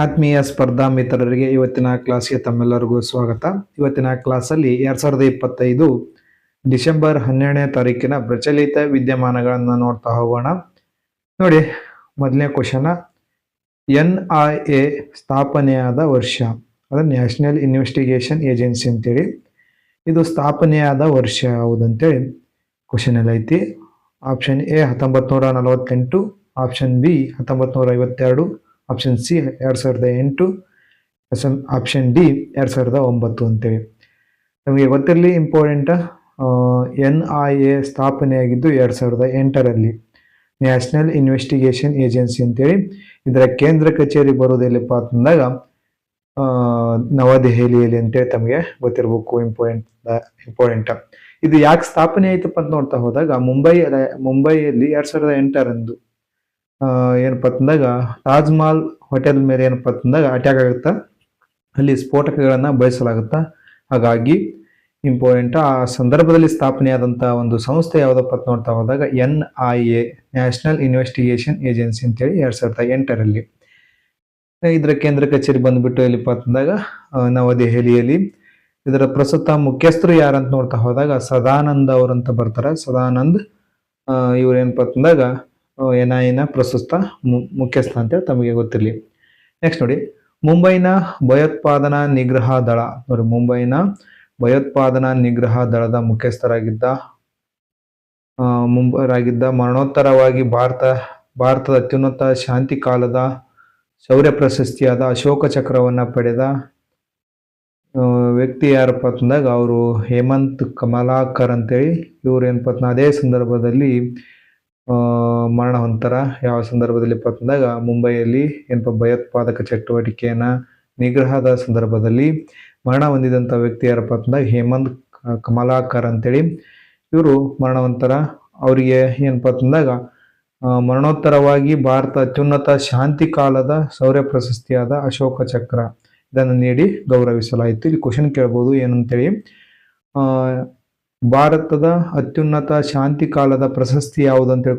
ಆತ್ಮೀಯ ಸ್ಪರ್ಧಾ ಮಿತ್ರರಿಗೆ ಇವತ್ತಿನ ಕ್ಲಾಸ್ಗೆ ತಮ್ಮೆಲ್ಲರಿಗೂ ಸ್ವಾಗತ. ಇವತ್ತಿನ ಕ್ಲಾಸಲ್ಲಿ 2025 ಡಿಸೆಂಬರ್ 12ನೇ ತಾರೀಕಿನ ಪ್ರಚಲಿತ ವಿದ್ಯಮಾನಗಳನ್ನು ನೋಡ್ತಾ ಹೋಗೋಣ. ನೋಡಿ, ಮೊದಲನೇ ಕ್ವಶನ್, NIA ಸ್ಥಾಪನೆಯಾದ ವರ್ಷ, ಅದು ನ್ಯಾಷನಲ್ ಇನ್ವೆಸ್ಟಿಗೇಷನ್ ಏಜೆನ್ಸಿ ಅಂತೇಳಿ. ಇದು ಸ್ಥಾಪನೆಯಾದ ವರ್ಷ ಯಾವುದಂತೇಳಿ ಕ್ವಶನ್ ಎಲ್ಲ ಐತಿ. Option A 1948, option B 1952, option C 2008, option D 2009 ಅಂತೇಳಿ. ನಮಗೆ ಗೊತ್ತಿರಲಿ ಇಂಪಾರ್ಟೆಂಟ್, NIA ಸ್ಥಾಪನೆಯಾಗಿದ್ದು 2008ರಲ್ಲಿ, ನ್ಯಾಷನಲ್ ಇನ್ವೆಸ್ಟಿಗೇಷನ್ ಏಜೆನ್ಸಿ ಅಂತೇಳಿ. ಇದರ ಕೇಂದ್ರ ಕಚೇರಿ ಬರೋದೆಲ್ಲಪ್ಪ ಅಂತಂದಾಗ ನವದೆಹಲಿಯಲ್ಲಿ ಅಂತೇಳಿ ತಮಗೆ ಗೊತ್ತಿರಬೇಕು. ಇಂಪಾರ್ಟೆಂಟ್ ಇದು ಯಾಕೆ ಸ್ಥಾಪನೆ ಆಯ್ತಪ್ಪ ಅಂತ ನೋಡ್ತಾ ಹೋದಾಗ, ಮುಂಬೈಯಲ್ಲಿ 2008ರಂದು ಏನಪ್ಪ ಅಂತಂದಾಗ ತಾಜ್ ಮಹಲ್ ಹೋಟೆಲ್ ಮೇಲೆ ಏನಪ್ಪ ಅಂತಂದಾಗ ಅಟ್ಯಾಕ್ ಆಗುತ್ತಾ, ಅಲ್ಲಿ ಸ್ಫೋಟಕಗಳನ್ನ ಬಳಸಲಾಗುತ್ತಾ. ಹಾಗಾಗಿ ಇಂಪಾರ್ಟೆಂಟ್, ಆ ಸಂದರ್ಭದಲ್ಲಿ ಸ್ಥಾಪನೆಯಾದಂತಹ ಒಂದು ಸಂಸ್ಥೆ ಯಾವುದಪ್ಪ ಅಂತ ನೋಡ್ತಾ ಹೋದಾಗ NIA, ನ್ಯಾಷನಲ್ ಇನ್ವೆಸ್ಟಿಗೇಷನ್ ಏಜೆನ್ಸಿ ಅಂತೇಳಿ 2008ರಲ್ಲಿ. ಇದರ ಕೇಂದ್ರ ಕಚೇರಿ ಬಂದ್ಬಿಟ್ಟು ಎಲ್ಲಿಪ್ಪ ಅಂತಂದಾಗ ನವದೆಹಲಿಯಲ್ಲಿ. ಇದರ ಪ್ರಸ್ತುತ ಮುಖ್ಯಸ್ಥರು ಯಾರಂತ ನೋಡ್ತಾ ಹೋದಾಗ ಸದಾನಂದ್ ಅವರಂತ ಬರ್ತಾರೆ. ಸದಾನಂದ್ ಇವ್ರು ಏನಪ್ಪ ಅಂತಂದಾಗ NIA ಪ್ರಸ್ತುತ ಮುಖ್ಯಸ್ಥ ಅಂತೇಳಿ ತಮಗೆ ಗೊತ್ತಿರಲಿ. ನೆಕ್ಸ್ಟ್ ನೋಡಿ, ಮುಂಬೈನ ಭಯೋತ್ಪಾದನಾ ನಿಗ್ರಹ ದಳ. ನೋಡಿ, ಮುಂಬೈನ ಭಯೋತ್ಪಾದನಾ ನಿಗ್ರಹ ದಳದ ಮುಖ್ಯಸ್ಥರಾಗಿದ್ದ ಮರಣೋತ್ತರವಾಗಿ ಭಾರತದ ಅತ್ಯುನ್ನತ ಶಾಂತಿ ಕಾಲದ ಶೌರ್ಯ ಪ್ರಶಸ್ತಿಯಾದ ಅಶೋಕ ಚಕ್ರವನ್ನ ಪಡೆದ ವ್ಯಕ್ತಿ ಯಾರಪ್ಪ ಅಂತಂದಾಗ ಅವರು ಹೇಮಂತ್ ಕಮಲಾಕರ್ ಅಂತೇಳಿ. ಇವ್ರು ಏನಪ್ಪ ಅಂತ ಅದೇ ಸಂದರ್ಭದಲ್ಲಿ ಮರಣ ಹೊಂತರ. ಯಾವ ಸಂದರ್ಭದಲ್ಲಿ ಅಂತಂದಾಗ ಮುಂಬೈಯಲ್ಲಿ ಏನಪ್ಪ ಭಯೋತ್ಪಾದಕ ಚಟುವಟಿಕೆಯನ್ನ ನಿಗ್ರಹದ ಸಂದರ್ಭದಲ್ಲಿ ಮರಣ ಹೊಂದಿದಂಥ ವ್ಯಕ್ತಿ ಯಾರಪ್ಪ ಅಂತಂದಾಗ ಹೇಮಂತ್ ಕಮಲಾಕರ್ ಅಂತೇಳಿ. ಇವರು ಮರಣ ಹೊಂತರ. ಅವರಿಗೆ ಏನಪ್ಪ ಅಂತಂದಾಗ ಮರಣೋತ್ತರವಾಗಿ ಭಾರತ ಅತ್ಯುನ್ನತ ಶಾಂತಿ ಕಾಲದ ಶೌರ್ಯ ಪ್ರಶಸ್ತಿಯಾದ ಅಶೋಕ ಚಕ್ರ ಇದನ್ನು ನೀಡಿ ಗೌರವಿಸಲಾಯಿತು. ಇಲ್ಲಿ ಕ್ವಶನ್ ಕೇಳ್ಬೋದು ಏನಂತೇಳಿ, ಭಾರತದ ಅತ್ಯುನ್ನತ ಶಾಂತಿ ಕಾಲದ ಪ್ರಶಸ್ತಿ ಯಾವುದಂತೇಳಿ,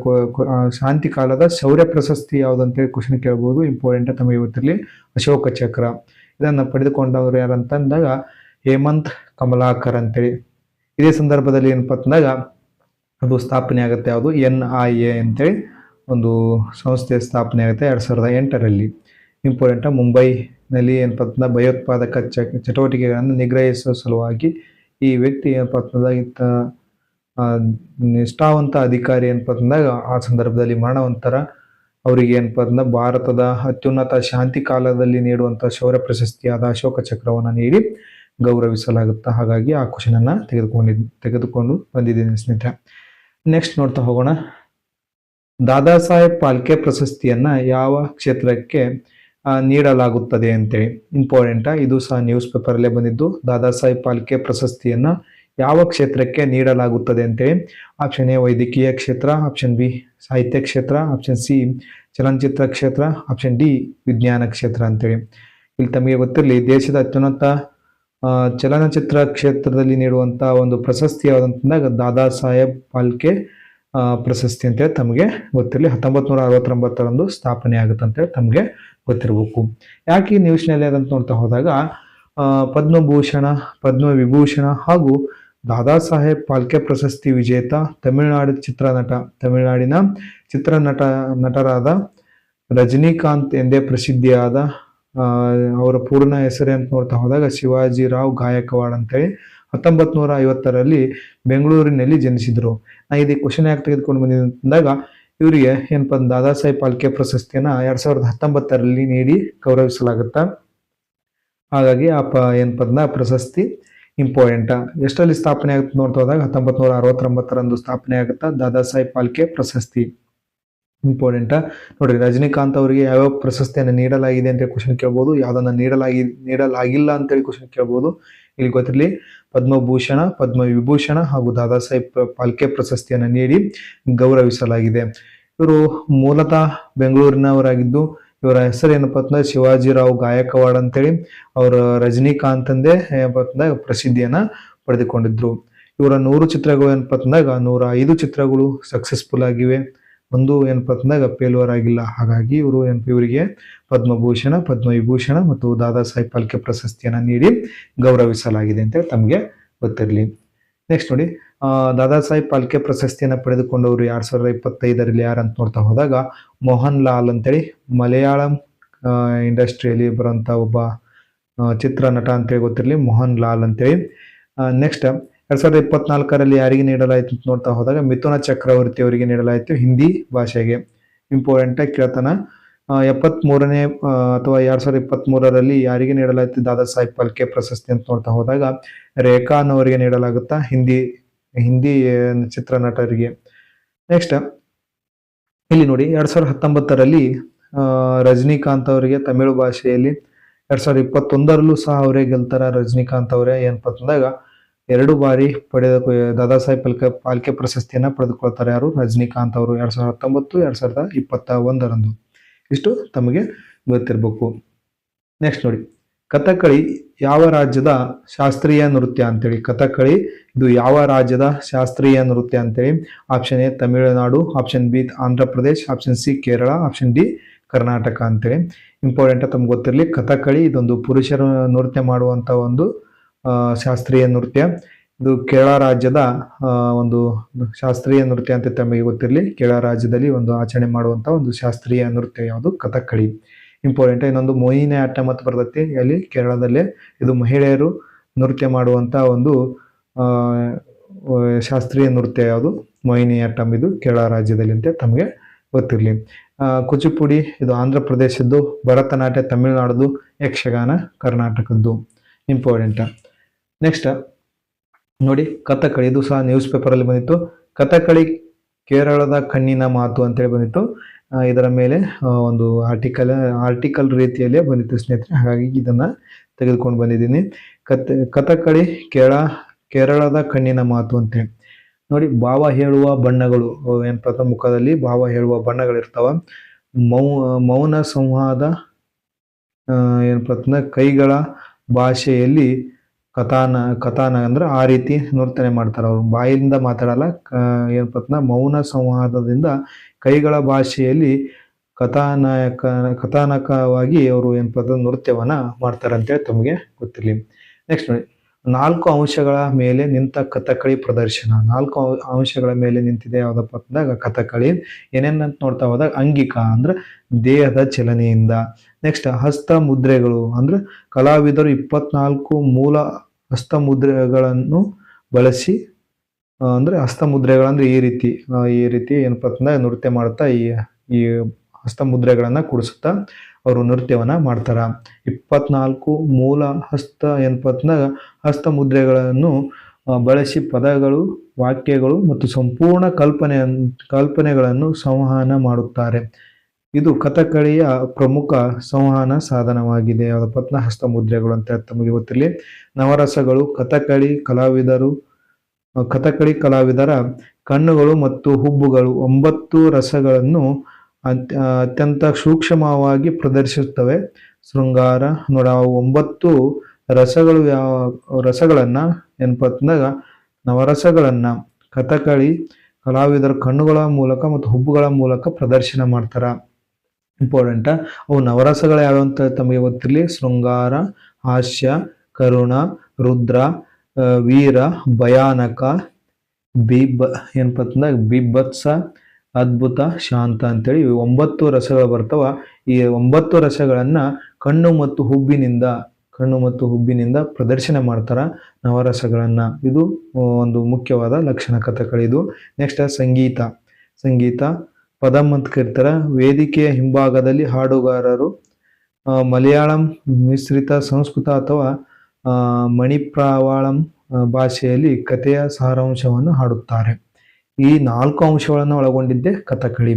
ಶಾಂತಿ ಕಾಲದ ಶೌರ್ಯ ಪ್ರಶಸ್ತಿ ಯಾವುದಂತೇಳಿ ಕ್ವಶನ್ ಕೇಳ್ಬೋದು. ಇಂಪಾರ್ಟೆಂಟ್ ತಮಗೆ ಗೊತ್ತಿರಲಿ, ಅಶೋಕ ಚಕ್ರ ಇದನ್ನು ಪಡೆದುಕೊಂಡವರು ಯಾರಂತಂದಾಗ ಹೇಮಂತ್ ಕಮಲಾಕರ್ ಅಂತೇಳಿ. ಇದೇ ಸಂದರ್ಭದಲ್ಲಿ ಏನಪ್ಪ ಅಂತಂದಾಗ ಅದು ಸ್ಥಾಪನೆ ಆಗುತ್ತೆ, ಯಾವುದು NIA ಅಂತೇಳಿ ಒಂದು ಸಂಸ್ಥೆ ಸ್ಥಾಪನೆ ಆಗುತ್ತೆ 2008ರಲ್ಲಿ. ಇಂಪಾರ್ಟೆಂಟ್, ಮುಂಬೈನಲ್ಲಿ ಏನಪ್ಪ ಅಂತಂದಾಗ ಭಯೋತ್ಪಾದಕ ಚಟುವಟಿಕೆಗಳನ್ನು ನಿಗ್ರಹಿಸುವ ಸಲುವಾಗಿ ಈ ವ್ಯಕ್ತಿ ಏನಪ್ಪ ಅಂತಂದಾಗ ನಿಷ್ಠಾವಂತ ಅಧಿಕಾರಿ ಏನಪ್ಪ ಅಂತಂದಾಗ ಆ ಸಂದರ್ಭದಲ್ಲಿ ಮರಣವಂತರ. ಅವರಿಗೆ ಏನಪ್ಪ ಅಂತಂದಾಗ ಭಾರತದ ಅತ್ಯುನ್ನತ ಶಾಂತಿ ಕಾಲದಲ್ಲಿ ನೀಡುವಂಥ ಶೌರ್ಯ ಪ್ರಶಸ್ತಿಯಾದ ಅಶೋಕ ಚಕ್ರವನ್ನು ನೀಡಿ ಗೌರವಿಸಲಾಗುತ್ತೆ. ಹಾಗಾಗಿ ಆ ಕ್ವಶನ್ ಅನ್ನ ತೆಗೆದುಕೊಂಡು ಬಂದಿದ್ದೀನಿ ಸ್ನೇಹಿತರೆ. ನೆಕ್ಸ್ಟ್ ನೋಡ್ತಾ ಹೋಗೋಣ, ದಾದಾ ಸಾಹೇಬ್ ಫಾಲ್ಕೆ ಪ್ರಶಸ್ತಿಯನ್ನ ಯಾವ ಕ್ಷೇತ್ರಕ್ಕೆ ನೀಡಲಾಗುತ್ತದೆ ಅಂತೇಳಿ. ಇಂಪಾರ್ಟೆಂಟ್, ಇದು ಸಹ ನ್ಯೂಸ್ ಪೇಪರ್ ಅಲ್ಲೇ ಬಂದಿದ್ದು. ದಾದಾ ಸಾಹೇಬ್ ಫಾಲ್ಕೆ ಪ್ರಶಸ್ತಿಯನ್ನ ಯಾವ ಕ್ಷೇತ್ರಕ್ಕೆ ನೀಡಲಾಗುತ್ತದೆ ಅಂತೇಳಿ. ಆಪ್ಷನ್ ಎ ವೈದ್ಯಕೀಯ ಕ್ಷೇತ್ರ, ಆಪ್ಷನ್ ಬಿ ಸಾಹಿತ್ಯ ಕ್ಷೇತ್ರ, ಆಪ್ಷನ್ ಸಿ ಚಲನಚಿತ್ರ ಕ್ಷೇತ್ರ, ಆಪ್ಷನ್ ಡಿ ವಿಜ್ಞಾನ ಕ್ಷೇತ್ರ ಅಂತೇಳಿ. ಇಲ್ಲಿ ತಮಗೆ ಗೊತ್ತಿರಲಿ, ದೇಶದ ಅತ್ಯುನ್ನತ ಚಲನಚಿತ್ರ ಕ್ಷೇತ್ರದಲ್ಲಿ ನೀಡುವಂತ ಒಂದು ಪ್ರಶಸ್ತಿ ಯಾವುದಂತಂದಾಗ ದಾದಾ ಸಾಹೇಬ್ ಫಾಲ್ಕೆ ಪ್ರಶಸ್ತಿ ಅಂತೇಳಿ ತಮಗೆ ಗೊತ್ತಿರಲಿ. 1969ರಂದು ಸ್ಥಾಪನೆ ಆಗುತ್ತೆ ಅಂತೇಳಿ ತಮಗೆ ಗೊತ್ತಿರಬೇಕು. ಯಾಕೆ ಈ ನ್ಯೂಸ್ನಲ್ಲಿ ಅದಂತ ನೋಡ್ತಾ ಹೋದಾಗ ಪದ್ಮಭೂಷಣ, ಪದ್ಮವಿಭೂಷಣ ಹಾಗೂ ದಾದಾ ಸಾಹೇಬ್ ಫಾಲ್ಕೆ ಪ್ರಶಸ್ತಿ ವಿಜೇತ ತಮಿಳುನಾಡಿನ ನಟರಾದ ರಜನಿಕಾಂತ್ ಎಂದೇ ಪ್ರಸಿದ್ಧಿಯಾದ ಅವರ ಪೂರ್ಣ ಹೆಸರೇ ಅಂತ ನೋಡ್ತಾ ಹೋದಾಗ ಶಿವಾಜಿರಾವ್ ಗಾಯಕ್ವಾಡ್ ಅಂತೇಳಿ 1950ರಲ್ಲಿ ಬೆಂಗಳೂರಿನಲ್ಲಿ ಜನಿಸಿದ್ರು. ನಾ ಇದು ಕ್ವಶನ್ ಯಾಕೆ ತೆಗೆದುಕೊಂಡು ಬಂದಿದ್ದಾಗ, ಇವರಿಗೆ ಏನಪ್ಪ ದಾದಾ ಸಾಹೇಬ್ ಫಾಲ್ಕೆ ಪ್ರಶಸ್ತಿಯನ್ನ 2019ರಲ್ಲಿ ನೀಡಿ ಗೌರವಿಸಲಾಗುತ್ತ. ಹಾಗಾಗಿ ಏನಪ್ಪ ಪ್ರಶಸ್ತಿ ಇಂಪಾರ್ಟೆಂಟ್. ಎಷ್ಟರಲ್ಲಿ ಸ್ಥಾಪನೆ ಆಗುತ್ತೆ ನೋಡ್ತಾ ಹೋದಾಗ 1969ರಂದು ಸ್ಥಾಪನೆ ಆಗುತ್ತಾ ದಾದಾ ಸಾಹೇಬ್ ಫಾಲ್ಕೆ ಪ್ರಶಸ್ತಿ. ಇಂಪಾರ್ಟೆಂಟ್ ನೋಡ್ರಿ, ರಜನಿಕಾಂತ್ ಅವರಿಗೆ ಯಾವ್ಯಾವ ಪ್ರಶಸ್ತಿಯನ್ನು ನೀಡಲಾಗಿದೆ ಅಂತ ಕ್ವಶನ್ ಕೇಳ್ಬೋದು, ಯಾವ್ದನ್ನ ನೀಡಲಾಗಿಲ್ಲ ಅಂತೇಳಿ ಕ್ವಶನ್ ಕೇಳ್ಬೋದು. ಇಲ್ಲಿ ಗೊತ್ತಿರಲಿ, ಪದ್ಮಭೂಷಣ, ಪದ್ಮವಿಭೂಷಣ ಹಾಗೂ ದಾದಾ ಸಾಹೇಬ್ ಫಾಲ್ಕೆ ಪ್ರಶಸ್ತಿಯನ್ನು ನೀಡಿ ಗೌರವಿಸಲಾಗಿದೆ. ಇವರು ಮೂಲತಃ ಬೆಂಗಳೂರಿನವರಾಗಿದ್ದು ಇವರ ಹೆಸರು ಏನಪ್ಪ ಅಂತಂದ್ರೆ ಶಿವಾಜಿರಾವ್ ಗಾಯಕ್ವಾಡ್ ಅಂತೇಳಿ. ಅವರು ರಜನಿಕಾಂತ್ ಅಂದೇ ಏನಪ್ಪ ಅಂತಂದಾಗ ಪ್ರಸಿದ್ಧಿಯನ್ನ ಪಡೆದುಕೊಂಡಿದ್ರು. ಇವರ 100 ಚಿತ್ರಗಳು ಏನಪ್ಪ ಅಂತಂದಾಗ 105 ಚಿತ್ರಗಳು ಸಕ್ಸಸ್ಫುಲ್ ಆಗಿವೆ. ಒಂದು ಏನಪ್ಪ ಅಂತಂದಾಗ ಫೇಲ್ಯೂರ್ ಆಗಿಲ್ಲ. ಹಾಗಾಗಿ ಇವರು ಇವರಿಗೆ ಪದ್ಮಭೂಷಣ, ಪದ್ಮವಿಭೂಷಣ ಮತ್ತು ದಾದಾ ಸಾಹೇಬ್ ಫಾಲ್ಕೆ ಪ್ರಶಸ್ತಿಯನ್ನು ನೀಡಿ ಗೌರವಿಸಲಾಗಿದೆ ಅಂತೇಳಿ ತಮಗೆ ಗೊತ್ತಿರಲಿ. ನೆಕ್ಸ್ಟ್ ನೋಡಿ, ದಾದಾ ಸಾಹೇಬ್ ಫಾಲ್ಕೆ ಪ್ರಶಸ್ತಿಯನ್ನು ಪಡೆದುಕೊಂಡವರು 2025ರಲ್ಲಿ ಯಾರಂತ ನೋಡ್ತಾ ಹೋದಾಗ ಮೋಹನ್ ಲಾಲ್ ಅಂತೇಳಿ ಮಲಯಾಳಂ ಇಂಡಸ್ಟ್ರಿಯಲ್ಲಿ ಬರುವಂಥ ಒಬ್ಬ ಚಿತ್ರ ನಟ ಅಂತೇಳಿ ಗೊತ್ತಿರಲಿ, ಮೋಹನ್ ಲಾಲ್ ಅಂತೇಳಿ. ನೆಕ್ಸ್ಟ್ 2024ರಲ್ಲಿ ಯಾರಿಗೆ ನೀಡಲಾಯಿತು ಅಂತ ನೋಡ್ತಾ ಹೋದಾಗ ಮಿಥುನ ಚಕ್ರವರ್ತಿ ಅವರಿಗೆ ನೀಡಲಾಯಿತು ಹಿಂದಿ ಭಾಷೆಗೆ. ಇಂಪಾರ್ಟೆಂಟ್ ಆಗಿ ಕೇಳ್ತಾನ. 73ನೇ ಅಥವಾ 2023ರಲ್ಲಿ ಯಾರಿಗೆ ನೀಡಲಾಯಿತು ದಾದಾ ಸಾಹೇಬ್ ಫಾಲ್ಕೆ ಪ್ರಶಸ್ತಿ ಅಂತ ನೋಡ್ತಾ ಹೋದಾಗ ರೇಖಾನ್ ಅವರಿಗೆ ನೀಡಲಾಗುತ್ತಾ ಹಿಂದಿ ಚಿತ್ರನಟರಿಗೆ. ನೆಕ್ಸ್ಟ್ ಇಲ್ಲಿ ನೋಡಿ, 2019ರಲ್ಲಿ ರಜನಿಕಾಂತ್ ಅವರಿಗೆ ತಮಿಳು ಭಾಷೆಯಲ್ಲಿ, 2021ರಲ್ಲೂ ಸಹ ಅವರೇ ಗೆಲ್ತಾರ. ರಜನಿಕಾಂತ್ ಅವರೇ ಏನಪ್ಪ ಅಂತಂದಾಗ 2 ಬಾರಿ ದಾದಾ ಸಾಹೇಬ್ ಫಾಲ್ಕೆ ಪ್ರಶಸ್ತಿಯನ್ನ ಪಡೆದುಕೊಳ್ತಾರೆ. ಯಾರು? ರಜನಿಕಾಂತ್ ಅವರು 2019, 2021ರಂದು. ಇಷ್ಟು ತಮಗೆ ಗೊತ್ತಿರಬೇಕು. ನೆಕ್ಸ್ಟ್ ನೋಡಿ, ಕಥಕಳಿ ಯಾವ ರಾಜ್ಯದ ಶಾಸ್ತ್ರೀಯ ನೃತ್ಯ ಅಂತೇಳಿ. ಕಥಕಳಿ ಇದು ಯಾವ ರಾಜ್ಯದ ಶಾಸ್ತ್ರೀಯ ನೃತ್ಯ ಅಂತೇಳಿ. Option A Tamil Nadu, option B Andhra Pradesh, option C Kerala, option D Karnataka ಅಂತೇಳಿ. ಇಂಪಾರ್ಟೆಂಟ್ ತಮ್ಗೆ ಗೊತ್ತಿರಲಿ, ಕಥಕಳಿ ಇದೊಂದು ಪುರುಷರು ನೃತ್ಯ ಮಾಡುವಂತ ಒಂದು ಶಾಸ್ತ್ರೀಯ ನೃತ್ಯ. ಇದು ಕೇರಳ ರಾಜ್ಯದ ಒಂದು ಶಾಸ್ತ್ರೀಯ ನೃತ್ಯ ಅಂತ ತಮಗೆ ಗೊತ್ತಿರಲಿ. ಕೇರಳ ರಾಜ್ಯದಲ್ಲಿ ಒಂದು ಆಚರಣೆ ಮಾಡುವಂತ ಒಂದು ಶಾಸ್ತ್ರೀಯ ನೃತ್ಯ ಯಾವುದು? ಕಥಕಳಿ. ಇಂಪಾರ್ಟೆಂಟ್. ಇನ್ನೊಂದು ಮೋಹಿನಿ ಆಟ್ಟಂ ಅಂತ ಬರ್ತೈತಿ, ಅಲ್ಲಿ ಕೇರಳದಲ್ಲೇ. ಇದು ಮಹಿಳೆಯರು ನೃತ್ಯ ಮಾಡುವಂತ ಒಂದು ಶಾಸ್ತ್ರೀಯ ನೃತ್ಯ ಯಾವುದು? ಮೋಹಿನಿ ಆಟ್ಟಂ. ಇದು ಕೇರಳ ರಾಜ್ಯದಲ್ಲಿ ಅಂತ ತಮಗೆ ಗೊತ್ತಿರಲಿ. ಕುಚಿಪುಡಿ ಇದು ಆಂಧ್ರ ಪ್ರದೇಶದ್ದು, ಭರತನಾಟ್ಯ ತಮಿಳುನಾಡುದು, ಯಕ್ಷಗಾನ ಕರ್ನಾಟಕದ್ದು. ಇಂಪಾರ್ಟೆಂಟ್. ನೆಕ್ಸ್ಟ್ ನೋಡಿ, ಕಥಕಳಿ ಇದು ಸಹ ನ್ಯೂಸ್ ಪೇಪರ್ ಅಲ್ಲಿ ಬಂದಿತ್ತು. ಕಥಕಳಿ ಕೇರಳದ ಕಣ್ಣಿನ ಮಾತು ಅಂತೇಳಿ ಬಂದಿತ್ತು. ಇದರ ಮೇಲೆ ಒಂದು ಆರ್ಟಿಕಲ್ ರೀತಿಯಲ್ಲೇ ಬಂದಿತ್ತು ಸ್ನೇಹಿತರೆ, ಹಾಗಾಗಿ ಇದನ್ನ ತೆಗೆದುಕೊಂಡು ಬಂದಿದ್ದೀನಿ. ಕಥಕಳಿ ಕೇರಳದ ಕಣ್ಣಿನ ಮಾತು ಅಂತೇಳಿ. ನೋಡಿ, ಭಾವ ಹೇಳುವ ಬಣ್ಣಗಳು ಏನಪ್ಪ, ಮುಖದಲ್ಲಿ ಭಾವ ಹೇಳುವ ಬಣ್ಣಗಳಿರ್ತಾವ. ಮೌನ ಸಂವಾದ ಏನಪ್ಪ, ಕೈಗಳ ಭಾಷೆಯಲ್ಲಿ ಕಥಾನ ಅಂದ್ರೆ ಆ ರೀತಿ ನರ್ತನೆ ಮಾಡ್ತಾರೆ. ಅವ್ರು ಬಾಯಿಂದ ಮಾತಾಡಲ್ಲ. ಏನಪ್ಪ, ಮೌನ ಸಂವಾದದಿಂದ ಕೈಗಳ ಭಾಷೆಯಲ್ಲಿ ಕಥಾನಕವಾಗಿ ಅವರು ಏನಪ್ಪ ನೃತ್ಯವನ್ನ ಮಾಡ್ತಾರೆ ಅಂತೇಳಿ ತಮಗೆ ಗೊತ್ತಿರಲಿ. ನೆಕ್ಸ್ಟ್ ನೋಡಿ, 4 ಅಂಶಗಳ ಮೇಲೆ ನಿಂತ ಕಥಕಳಿ ಪ್ರದರ್ಶನ. 4 ಅಂಶಗಳ ಮೇಲೆ ನಿಂತಿದೆ ಯಾವ್ದಪ್ಪ ಅಂದಾಗ ಕಥಕಳಿ. ಏನೇನಂತ ನೋಡ್ತಾ ಹೋದಾಗ ಅಂಗಿಕ ಅಂದ್ರೆ ದೇಹದ ಚಲನೆಯಿಂದ. ನೆಕ್ಸ್ಟ್ ಹಸ್ತ ಮುದ್ರೆಗಳು ಅಂದ್ರೆ ಕಲಾವಿದರು 24 ಮೂಲ ಹಸ್ತ ಮುದ್ರೆಗಳನ್ನು ಬಳಸಿ, ಅಂದ್ರೆ ಹಸ್ತ ಮುದ್ರೆಗಳಂದ್ರೆ ಈ ರೀತಿ ಏನಪ್ಪ ಅಂತಂದಾಗ ನೃತ್ಯ ಮಾಡ್ತಾ ಈ ಹಸ್ತ ಮುದ್ರೆಗಳನ್ನ ಕೂಡಿಸುತ್ತಾ ಅವರು ನೃತ್ಯವನ್ನ ಮಾಡ್ತಾರ. 24 ಮೂಲ ಹಸ್ತ ಮುದ್ರೆಗಳನ್ನು ಬಳಸಿ ಪದಗಳು, ವಾಕ್ಯಗಳು ಮತ್ತು ಸಂಪೂರ್ಣ ಕಲ್ಪನೆಗಳನ್ನು ಸಂವಹನ ಮಾಡುತ್ತಾರೆ. ಇದು ಕಥಕಳಿಯ ಪ್ರಮುಖ ಸಂವಹನ ಸಾಧನವಾಗಿದೆ. ಯಾವ್ದಪ್ಪ, ಹಸ್ತ ಮುದ್ರೆಗಳು ಅಂತ ತಮಗೆ ಗೊತ್ತಿರಲಿ. ನವರಸಗಳು ಕಥಕಳಿ ಕಲಾವಿದರ ಕಣ್ಣುಗಳು ಮತ್ತು ಹುಬ್ಬುಗಳು 9 ರಸಗಳನ್ನು ಅತ್ಯಂತ ಸೂಕ್ಷ್ಮವಾಗಿ ಪ್ರದರ್ಶಿಸುತ್ತವೆ. ಶೃಂಗಾರ ನೋಡ 9 ರಸಗಳನ್ನ ಏನಪ್ಪ ಅಂತಂದಾಗ ನವರಸಗಳನ್ನ ಕಥಕಳಿ ಕಲಾವಿದರ ಕಣ್ಣುಗಳ ಮೂಲಕ ಮತ್ತು ಹುಬ್ಬುಗಳ ಮೂಲಕ ಪ್ರದರ್ಶನ ಮಾಡ್ತಾರ. ಇಂಪಾರ್ಟೆಂಟ್. ಅವು ನವರಸಗಳು ಯಾವಂತ ತಮಗೆ ಗೊತ್ತಿರಲಿ. ಶೃಂಗಾರ, ಹಾಸ್ಯ, ಕರುಣ, ರುದ್ರ, ವೀರ, ಭಯಾನಕ, ಏನಪ್ಪ ಅಂತಂದಾಗ ಬಿಭತ್ಸ, ಅದ್ಭುತ, ಶಾಂತ ಅಂತೇಳಿ 9 ರಸಗಳು ಬರ್ತಾವ. ಈ 9 ರಸಗಳನ್ನ ಕಣ್ಣು ಮತ್ತು ಹುಬ್ಬಿನಿಂದ ಪ್ರದರ್ಶನ ಮಾಡ್ತಾರ ನವರಸಗಳನ್ನ. ಇದು ಒಂದು ಮುಖ್ಯವಾದ ಲಕ್ಷಣ ಕಥಕಳಿದು. ನೆಕ್ಸ್ಟ್ ಸಂಗೀತ ಪದಂ ಅಂತ ಕರೀತಾರ. ವೇದಿಕೆಯ ಹಿಂಭಾಗದಲ್ಲಿ ಹಾಡುಗಾರರು ಮಲಯಾಳಂ ಮಿಶ್ರಿತ ಸಂಸ್ಕೃತ ಅಥವಾ ಮಣಿಪ್ರಾವಾಳಂ ಭಾಷೆಯಲ್ಲಿ ಕಥೆಯ ಸಾರಾಂಶವನ್ನು ಹಾಡುತ್ತಾರೆ. ಈ 4 ಅಂಶಗಳನ್ನು ಒಳಗೊಂಡಿದ್ದೆ ಕಥಕಳಿ.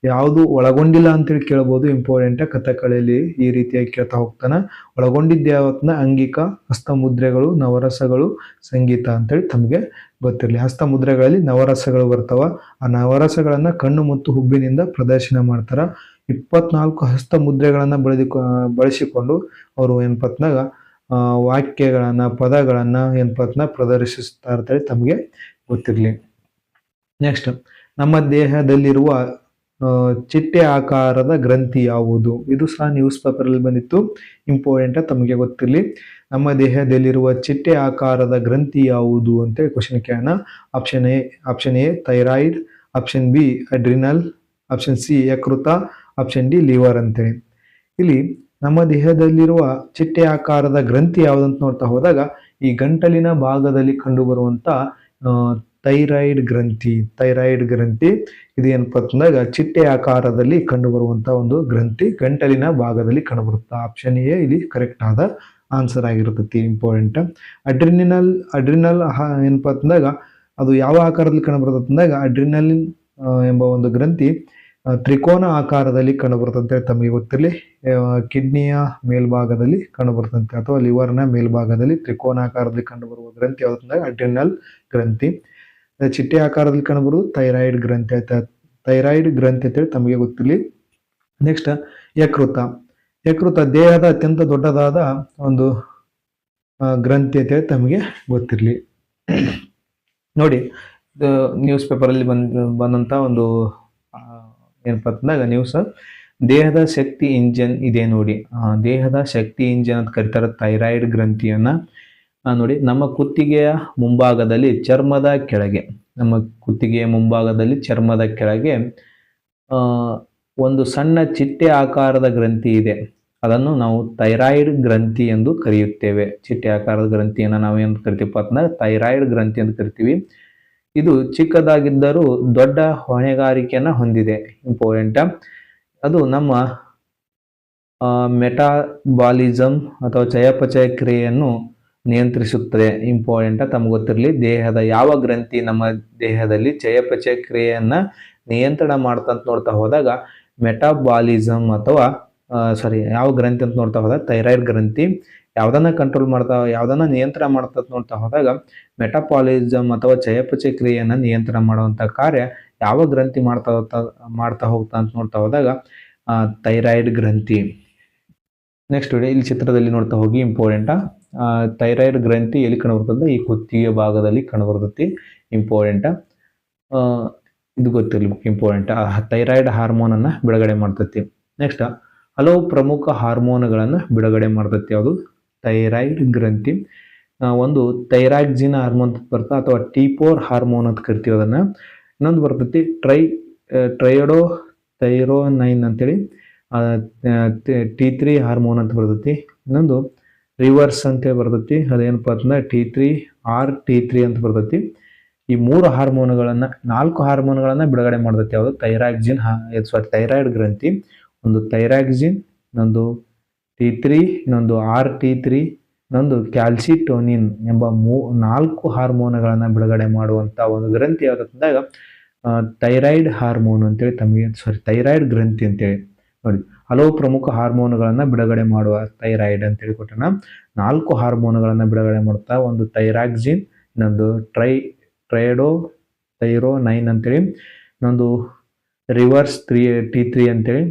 ಯಾವುದು ಒಳಗೊಂಡಿಲ್ಲ ಅಂತೇಳಿ ಕೇಳಬಹುದು. ಇಂಪಾರ್ಟೆಂಟ್. ಕಥಕಳಿಯಲ್ಲಿ ಈ ರೀತಿಯಾಗಿ ಕೇಳ್ತಾ ಹೋಗ್ತಾನ. ಒಳಗೊಂಡಿದ್ದೆ ಯಾವತ್ತನ್ನ ಅಂಗಿಕ, ಹಸ್ತ ಮುದ್ರೆಗಳು, ನವರಸಗಳು, ಸಂಗೀತ ಅಂತೇಳಿ ತಮಗೆ ಗೊತ್ತಿರಲಿ. ಹಸ್ತ ಮುದ್ರೆಗಳಲ್ಲಿ ನವರಸಗಳು ಬರ್ತಾವ. ಆ ನವರಸಗಳನ್ನ ಕಣ್ಣು ಮತ್ತು ಹುಬ್ಬಿನಿಂದ ಪ್ರದರ್ಶನ ಮಾಡ್ತಾರ. 24 ಹಸ್ತ ಮುದ್ರೆಗಳನ್ನ ಬಳಸಿಕೊಂಡು ಅವರು ಏನಪ್ಪತ್ನಾಗ ವಾಕ್ಯಗಳನ್ನ, ಪದಗಳನ್ನ ಏನಪ್ಪತ್ನ ಪ್ರದರ್ಶಿಸ್ತಾ ಇರ್ತಾರೆ. ತಮಗೆ ಗೊತ್ತಿರಲಿ. ನೆಕ್ಸ್ಟ್, ನಮ್ಮ ದೇಹದಲ್ಲಿರುವ ಚಿಟ್ಟೆ ಆಕಾರದ ಗ್ರಂಥಿ ಯಾವುದು? ಇದು ಸಹ ನ್ಯೂಸ್ ಪೇಪರ್ ಅಲ್ಲಿ ಬಂದಿತ್ತು, ಇಂಪಾರ್ಟೆಂಟ್ ತಮಗೆ ಗೊತ್ತಿರಲಿ. ನಮ್ಮ ದೇಹದಲ್ಲಿರುವ ಚಿಟ್ಟೆ ಆಕಾರದ ಗ್ರಂಥಿ ಯಾವುದು ಅಂತೇಳಿ ಕ್ವಶನ್ ಕೇಳೋಣ. Option A thyroid, option B adrenal, option C ಯಕೃತ, ಆಪ್ಷನ್ ಡಿ ಲಿವರ್ ಅಂತೇಳಿ. ಇಲ್ಲಿ ನಮ್ಮ ದೇಹದಲ್ಲಿರುವ ಚಿಟ್ಟೆ ಆಕಾರದ ಗ್ರಂಥಿ ಯಾವುದಂತ ನೋಡ್ತಾ ಹೋದಾಗ ಈ ಗಂಟಲಿನ ಭಾಗದಲ್ಲಿ ಕಂಡುಬರುವಂತ ಥೈರಾಯ್ಡ್ ಗ್ರಂಥಿ ಇದು ಏನಪ್ಪಾ ಅಂತಂದಾಗ ಚಿಟ್ಟೆ ಆಕಾರದಲ್ಲಿ ಕಂಡುಬರುವಂತ ಒಂದು ಗ್ರಂಥಿ ಗಂಟಲಿನ ಭಾಗದಲ್ಲಿ ಕಂಡುಬರುತ್ತೆ. ಆಪ್ಷನ್ ಎ ಇಲ್ಲಿ ಕರೆಕ್ಟ್ ಆದ ಆನ್ಸರ್ ಆಗಿರ್ತತಿ. ಇಂಪಾರ್ಟೆಂಟ್. ಅಡ್ರಿನಲ್ ಏನಪ್ಪಾ ಅಂತಂದಾಗ ಅದು ಯಾವ ಆಕಾರದಲ್ಲಿ ಕಂಡುಬರುತ್ತೆ ಅಂದಾಗ ಅಡ್ರಿನಲಿನ್ ಎಂಬ ಒಂದು ಗ್ರಂಥಿ ತ್ರಿಕೋನ ಆಕಾರದಲ್ಲಿ ಕಂಡುಬರುತ್ತಂತೆ. ತಮಗೆ ಗೊತ್ತಿರಲಿ, ಕಿಡ್ನಿಯ ಮೇಲ್ಭಾಗದಲ್ಲಿ ಕಂಡುಬರುತ್ತಂತೆ ಅಥವಾ ಲಿವರ್ನ ಮೇಲ್ಭಾಗದಲ್ಲಿ ತ್ರಿಕೋನಾಕಾರದಲ್ಲಿ ಕಂಡುಬರುವ ಗ್ರಂಥಿ ಯಾವ್ದಂದಾಗ ಅಡ್ರಿನಲ್ ಗ್ರಂಥಿ. ಚಿಟ್ಟೆ ಆಕಾರದಲ್ಲಿ ಕಂಡುಬರುವುದು ಥೈರಾಯ್ಡ್ ಗ್ರಂಥಿ ಅಂತೇಳಿ ತಮಗೆ ಗೊತ್ತಿರಲಿ. ನೆಕ್ಸ್ಟ್ ಯಕೃತ ದೇಹದ ಅತ್ಯಂತ ದೊಡ್ಡದಾದ ಒಂದು ಗ್ರಂಥಿ ಅಂತೇಳಿ ತಮಗೆ ಗೊತ್ತಿರಲಿ. ನೋಡಿ, ನ್ಯೂಸ್ ಪೇಪರ್ ಅಲ್ಲಿ ಬಂದಂತ ಒಂದು ಏನಪ್ಪಾ ಅಂತಂದಾಗ ನ್ಯೂಸ್, ದೇಹದ ಶಕ್ತಿ ಇಂಜಿನ್ ಇದೆ ನೋಡಿ. ದೇಹದ ಶಕ್ತಿ ಇಂಜಿನ್ ಅಂತ ಕರೀತಾರೆ ಥೈರಾಯ್ಡ್ ಗ್ರಂಥಿಯನ್ನ. ನೋಡಿ, ನಮ್ಮ ಕುತ್ತಿಗೆಯ ಮುಂಭಾಗದಲ್ಲಿ ಚರ್ಮದ ಕೆಳಗೆ ಒಂದು ಸಣ್ಣ ಚಿಟ್ಟೆ ಆಕಾರದ ಗ್ರಂಥಿ ಇದೆ. ಅದನ್ನು ನಾವು ಥೈರಾಯ್ಡ್ ಗ್ರಂಥಿ ಎಂದು ಕರೆಯುತ್ತೇವೆ. ಚಿಟ್ಟೆ ಆಕಾರದ ಗ್ರಂಥಿಯನ್ನು ನಾವು ಏನು ಕರಿತೀವಪ್ಪ ಅಂತಂದ್ರೆ ಥೈರಾಯ್ಡ್ ಗ್ರಂಥಿ ಅಂತ ಕರಿತೀವಿ. ಇದು ಚಿಕ್ಕದಾಗಿದ್ದರೂ ದೊಡ್ಡ ಹೊಣೆಗಾರಿಕೆಯನ್ನು ಹೊಂದಿದೆ. ಇಂಪಾರ್ಟೆಂಟ್. ಅದು ನಮ್ಮ ಮೆಟಾಬಾಲಿಸಮ್ ಅಥವಾ ಚಯಾಪಚಯ ಕ್ರಿಯೆಯನ್ನು ನಿಯಂತ್ರಿಸುತ್ತದೆ. ಇಂಪಾರ್ಟೆಂಟ್. ತಮಗೆ ಗೊತ್ತಿರಲಿ, ದೇಹದ ಯಾವ ಗ್ರಂಥಿ ನಮ್ಮ ದೇಹದಲ್ಲಿ ಚಯಾಪಚಯ ಕ್ರಿಯೆಯನ್ನ ನಿಯಂತ್ರಣ ಮಾಡ್ತಂತ ನೋಡ್ತಾ ಹೋದಾಗ ಮೆಟಾಬಾಲಿಸಮ್ ಅಥವಾ ಯಾವ ಗ್ರಂಥಿ ಅಂತ ನೋಡ್ತಾ ಹೋದಾಗ ಥೈರಾಯ್ಡ್ ಗ್ರಂಥಿ. ಯಾವ್ದನ್ನ ನಿಯಂತ್ರಣ ಮಾಡ್ತಾ ನೋಡ್ತಾ ಹೋದಾಗ ಮೆಟಾಬಾಲಿಸಮ್ ಅಥವಾ ಚಯಾಪಚಯ ಕ್ರಿಯೆಯನ್ನ ನಿಯಂತ್ರಣ ಮಾಡುವಂತ ಕಾರ್ಯ ಯಾವ ಗ್ರಂಥಿ ಮಾಡ್ತಾ ಹೋಗ್ತಾ ಅಂತ ನೋಡ್ತಾ ಹೋದಾಗ ಥೈರಾಯ್ಡ್ ಗ್ರಂಥಿ. ನೆಕ್ಸ್ಟ್ ಇಲ್ಲಿ ಚಿತ್ರದಲ್ಲಿ ನೋಡ್ತಾ ಹೋಗಿ. ಇಂಪಾರ್ಟೆಂಟ್. ಥೈರಾಯ್ಡ್ ಗ್ರಂಥಿ ಎಲ್ಲಿ ಕಂಡುಬರ್ತದೆ? ಈ ಕುತ್ತಿಗೆ ಭಾಗದಲ್ಲಿ ಕಂಡುಬರ್ತೈತಿ. ಇಂಪಾರ್ಟೆಂಟ್. ಇದು ಗೊತ್ತಿರಲಿ, ಇಂಪಾರ್ಟೆಂಟ್. ಥೈರಾಯ್ಡ್ ಹಾರ್ಮೋನ್ ಅನ್ನ ಬಿಡುಗಡೆ ಮಾಡ್ತೈತಿ. ನೆಕ್ಸ್ಟ್ ಹಲವು ಪ್ರಮುಖ ಹಾರ್ಮೋನ್ಗಳನ್ನು ಬಿಡುಗಡೆ ಮಾಡ್ತೈತಿ. ಯಾವುದು? ಥೈರಾಯ್ಡ್ ಗ್ರಂಥಿ. ಒಂದು ಥೈರಾಕ್ಸಿನ್ ಹಾರ್ಮೋನ್ ಅಂತ ಬರ್ತದೆ ಅಥವಾ T4 ಹಾರ್ಮೋನ್ ಅಂತ ಕರಿತೀವಿ ಅದನ್ನ. ಇನ್ನೊಂದು ಬರ್ತೈತಿ ಥೈರೋನೈನ್ ಅಂತೇಳಿ T3 ಹಾರ್ಮೋನ್ ಅಂತ ಬರ್ತೈತಿ. ಇನ್ನೊಂದು ರಿವರ್ಸ್ ಅಂತೇಳಿ ಬರ್ತೈತಿ. ಅದೇನಪ್ಪ ಅಂತಂದ್ರೆ T3 ಅಂತ ಬರ್ತೈತಿ. ಈ 4 ಹಾರ್ಮೋನ್ಗಳನ್ನ ಬಿಡುಗಡೆ ಮಾಡ್ತೈತಿ. ಯಾವುದು? ಥೈರಾಯ್ಡ್ ಗ್ರಂಥಿ. ಒಂದು ಥೈರಾಕ್ಸಿನ್, ಇನ್ನೊಂದು T3, ಇನ್ನೊಂದು T3, ಇನ್ನೊಂದು ಕ್ಯಾಲ್ಸಿಟೋನಿನ್ ಎಂಬ 4 ಹಾರ್ಮೋನ್ಗಳನ್ನ ಬಿಡುಗಡೆ ಮಾಡುವಂತ ಒಂದು ಗ್ರಂಥಿ ಯಾವ್ದಂದಾಗ ಥೈರಾಯ್ಡ್ ಹಾರ್ಮೋನ್ ಅಂತೇಳಿ ಥೈರಾಯ್ಡ್ ಗ್ರಂಥಿ ಅಂತೇಳಿ. ನೋಡಿ, ಹಲವು ಪ್ರಮುಖ ಹಾರ್ಮೋನ್ಗಳನ್ನ ಬಿಡುಗಡೆ ಮಾಡುವ ಥೈರಾಯ್ಡ್ ಅಂತೇಳಿ ಕೊಟ್ಟಣ. 4 ಹಾರ್ಮೋನ್ಗಳನ್ನ ಬಿಡುಗಡೆ ಮಾಡ್ತಾ, ಒಂದು ಥೈರಾಕ್ಸಿನ್, ಇನ್ನೊಂದು ಥೈರೋನೈನ್ ಅಂತೇಳಿ, ಇನ್ನೊಂದು ರಿವರ್ಸ್ T3 ಅಂತೇಳಿ,